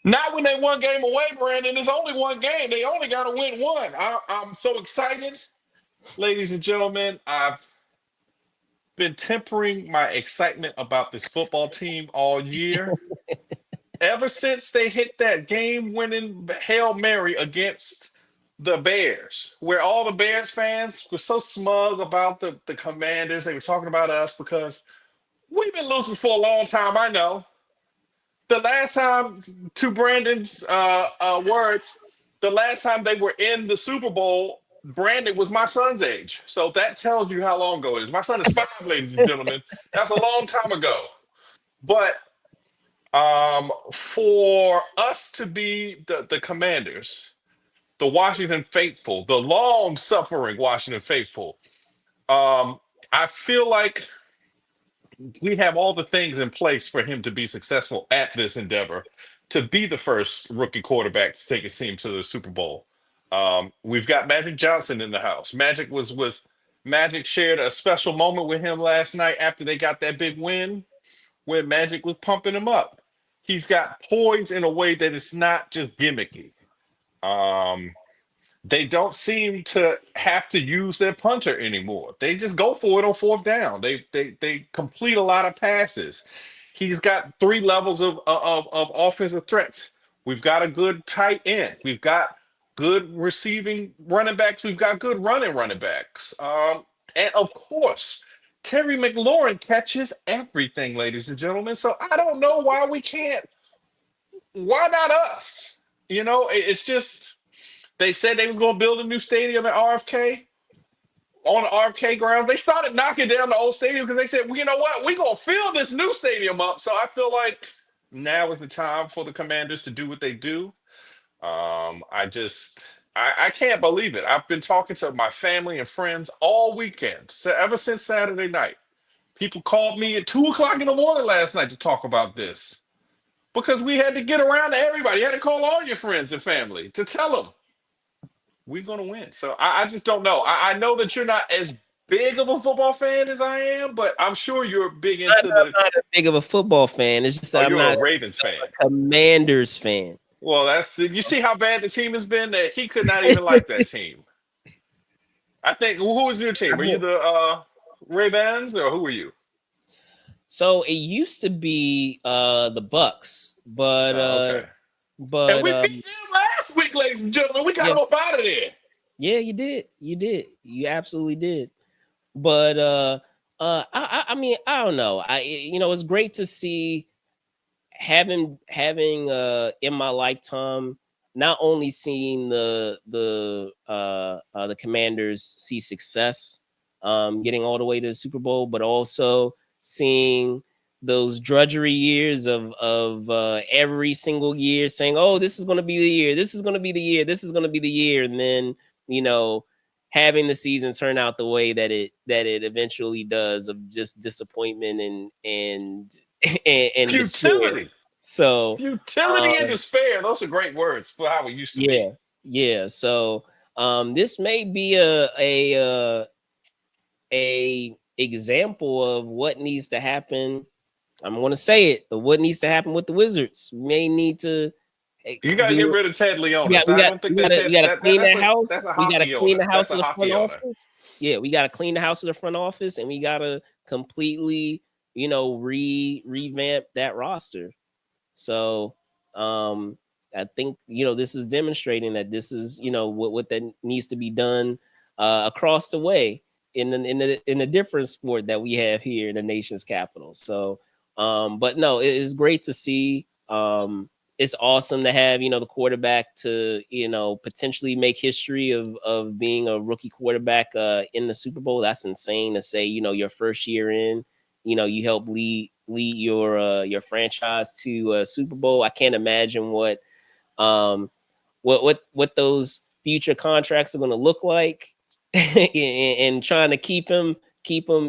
Not when they one game away, Brandon. It's only one game. They only got to win one. I'm so excited, ladies and gentlemen. I've been tempering my excitement about this football team all year. Ever since they hit that game-winning Hail Mary against the Bears, where all the Bears fans were so smug about the Commanders. They were talking about us because we've been losing for a long time. I know. The last time, to Brandon's words, the last time they were in the Super Bowl, Brandon was my son's age. So that tells you how long ago it is. My son is 5, ladies and gentlemen. That's a long time ago. But for us to be the Commanders, the Washington faithful, the long-suffering Washington faithful, I feel like we have all the things in place for him to be successful at this endeavor, to be the first rookie quarterback to take his team to the Super Bowl. We've got Magic Johnson in the house. Magic shared a special moment with him last night after they got that big win, when Magic was pumping him up. He's got poise in a way that it's not just gimmicky. Um, they don't seem to have to use their punter anymore. They just go for it on fourth down. They complete a lot of passes. He's got 3 levels of offensive threats. We've got a good tight end. We've got good receiving running backs. We've got good running backs. And of course, Terry McLaurin catches everything, ladies and gentlemen. So I don't know why we can't. Why not us? It's just they said they was going to build a new stadium at RFK, on the RFK grounds. They started knocking down the old stadium because they said, well, you know what? We're going to fill this new stadium up. So I feel like now is the time for the Commanders to do what they do. I can't believe it. I've been talking to my family and friends all weekend, so ever since Saturday night. People called me at 2 o'clock in the morning last night to talk about this because we had to get around to everybody. You had to call all your friends and family to tell them we're going to win. So I just don't know. I know that you're not as big of a football fan as I am, but I'm sure you're big into I'm not as big of a football fan. It's just Oh, that I'm you're not a Ravens fan. a Commanders fan. Well, you see how bad the team has been that he could not even like that team. I think, who was your team? Are you the Ravens, or who are you? So it used to be the Bucks, but Okay. And we beat them last week, ladies and gentlemen. We got them up out of there. Yeah, you did. You absolutely did. But I mean, I don't know. It's great to see having in my lifetime, not only seeing the Commanders see success, getting all the way to the Super Bowl, but also seeing those drudgery years of every single year saying, "Oh, this is going to be the year. This is going to be the year. This is going to be the year," and then having the season turn out the way that it eventually does, of just disappointment and despair. Futility. So Futility and despair. Those are great words for how it used to be. Yeah. So this may be a example of what needs to happen. I'm going to say it, but what needs to happen with the Wizards. We may need to You got to get rid of Ted Leonis. We I got don't think to clean the house. That's a We got to hockey clean owner. the house That's of a the front hockey owner. office. Yeah, we got to clean the house of the front office, and we got to completely, revamp that roster. So, I think this is demonstrating that this is what that needs to be done across the way in a different sport that we have here in the nation's capital. So, but no, it is great to see. It's awesome to have the quarterback to potentially make history of being a rookie quarterback in the Super Bowl. That's insane to say. Your first year in, you helped lead your franchise to Super Bowl. I can't imagine um what those future contracts are going to look like, and trying to keep him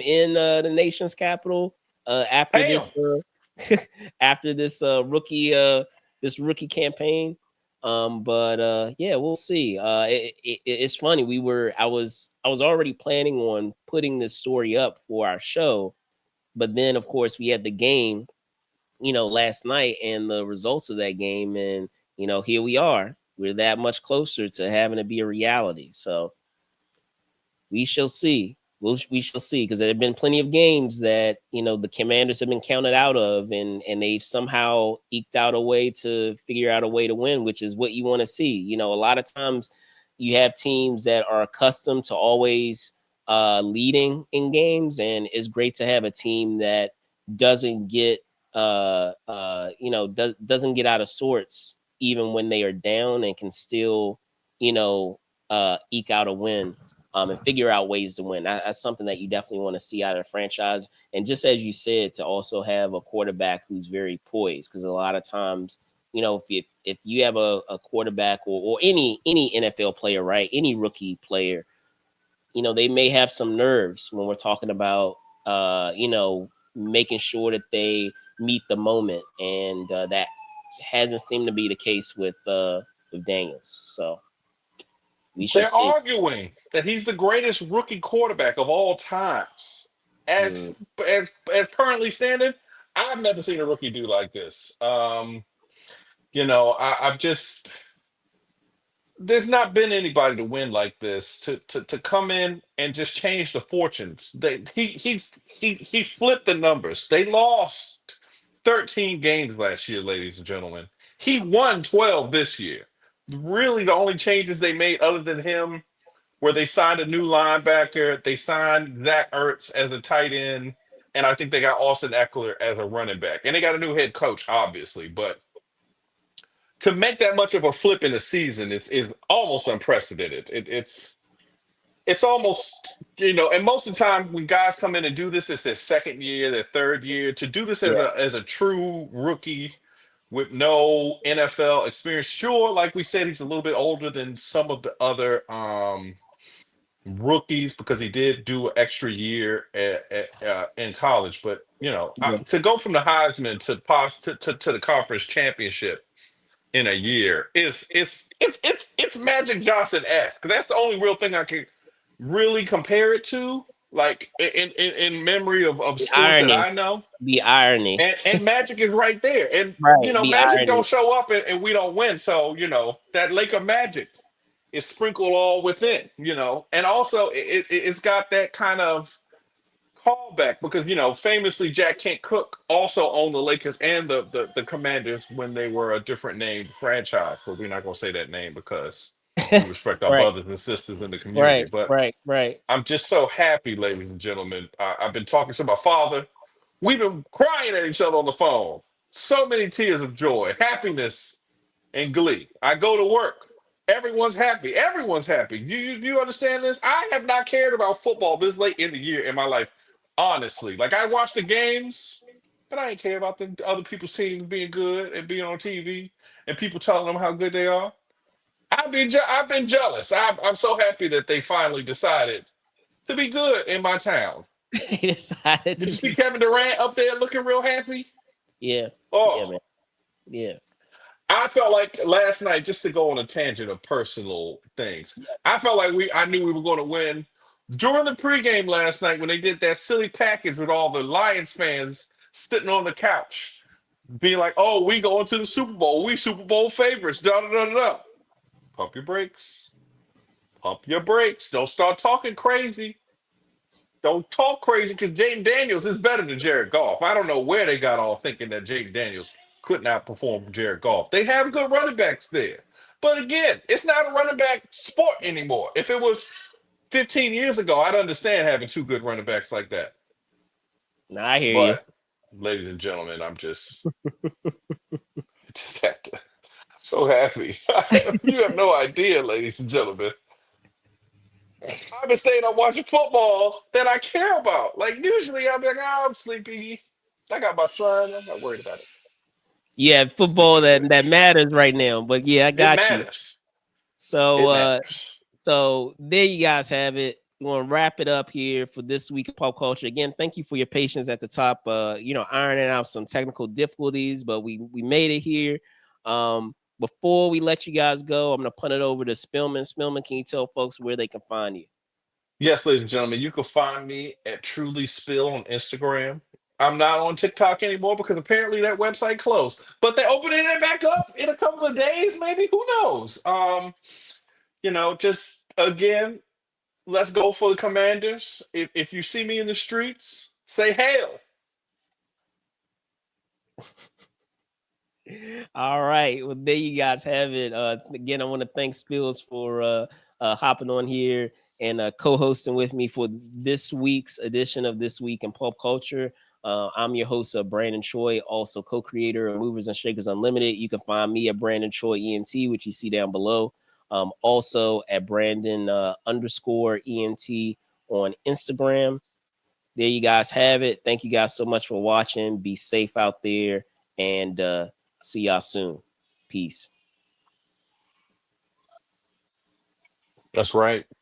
in the nation's capital after Damn. this after this rookie campaign. But yeah, we'll see. It's funny. I was already planning on putting this story up for our show, but then of course we had the game, last night, and the results of that game, and here we are. We're that much closer to having to be a reality. So we shall see. We shall see, because there have been plenty of games that the Commanders have been counted out of, and they've somehow eked out a way to figure out a way to win, which is what you want to see. A lot of times you have teams that are accustomed to always leading in games, and it's great to have a team that doesn't get doesn't get out of sorts even when they are down, and can still eke out a win, and figure out ways to win. That's something that you definitely want to see out of the franchise. And just as you said, to also have a quarterback who's very poised, because a lot of times, if you have a quarterback, or any NFL player, right, any rookie player, they may have some nerves when we're talking about, making sure that they meet the moment, and that hasn't seemed to be the case with Daniels. So we shall They're see. arguing that he's the greatest rookie quarterback of all times. As Mm. as currently standing, I've never seen a rookie do like this. I've just there's not been anybody to win like this, to come in and just change the fortunes. He flipped the numbers. They lost 13 games last year, ladies and gentlemen. He won 12 this year. Really, the only changes they made other than him, where they signed a new linebacker, they signed Zach Ertz as a tight end, and I think they got Austin Eckler as a running back. And they got a new head coach, obviously, but to make that much of a flip in a season is almost unprecedented. It's almost, and most of the time when guys come in and do this, it's their second year, their third year. To do this as Yeah. a true rookie with no NFL experience, sure, like we said, he's a little bit older than some of the other rookies, because he did do an extra year in college. But Yeah. to go from the Heisman to the conference championship in a year it's Magic Johnson-esque. That's the only real thing I can really compare it to, like in memory of The sports that irony. I know. The irony. And Magic is right there. And Right. The Magic irony. don't show up, and we don't win. So that lake of magic is sprinkled all within. And also it's got that kind of callback, because famously Jack Kent Cook also owned the Lakers and the Commanders when they were a different named franchise, but we're not going to say that name because we respect our Right. brothers and sisters in the community. Right. But Right. Right. I'm just so happy, ladies and gentlemen. I've been talking to my father. We've been crying at each other on the phone. So many tears of joy, happiness, and glee. I go to work. Everyone's happy. Everyone's happy. You understand this? I have not cared about football this late in the year in my life. Honestly, like, I watch the games, but I ain't care about the other people's teams being good and being on TV and people telling them how good they are. I've been jealous. I'm so happy that they finally decided to be good in my town. He decided Did to you see be. Kevin Durant up there looking real happy? Yeah. Yeah, Oh, man. Yeah. I felt like last night, just to go on a tangent of personal things, I felt like I knew we were going to win during the pregame last night when they did that silly package with all the Lions fans sitting on the couch, being like, "Oh, we going to the Super Bowl. We Super Bowl favorites." Da da da da. Da. Pump your brakes. Pump your brakes. Don't start talking crazy. Don't talk crazy, because Jaden Daniels is better than Jared Goff. I don't know where they got all thinking that Jaden Daniels could not perform Jared Goff. They have good running backs there. But again, it's not a running back sport anymore. If it was 15 years ago, I'd understand having two good running backs like that. No, I hear you. But, ladies and gentlemen, just have to, so happy. You have no idea, ladies and gentlemen. I've been staying up watching football that I care about. Like usually I'm like, oh, I'm sleepy. I got my son. I'm not worried about it. Yeah, football Speaking of that which, matters right now. But yeah, I it got you. matters. So It matters. so there you guys have it. We're gonna wrap it up here for this week of pop culture. Again, thank you for your patience at the top. Ironing out some technical difficulties, but we made it here. Before we let you guys go, I'm gonna punt it over to Spillman. Spillman, can you tell folks where they can find you? Yes, ladies and gentlemen, you can find me at Truly Spill on Instagram. I'm not on TikTok anymore because apparently that website closed. But they opening it back up in a couple of days, maybe. Who knows? Just again, let's go for the Commanders. If you see me in the streets, say hail. All right. Well, there you guys have it. Again, I want to thank Spills for hopping on here and co-hosting with me for this week's edition of This Week in Pop Culture. I'm your host, Brandon Choi, also co-creator of Movers and Shakers Unlimited. You can find me at Brandon Choi ENT, which you see down below. Also at Brandon underscore ENT on Instagram. There you guys have it. Thank you guys so much for watching. Be safe out there, and see y'all soon. Peace. That's right.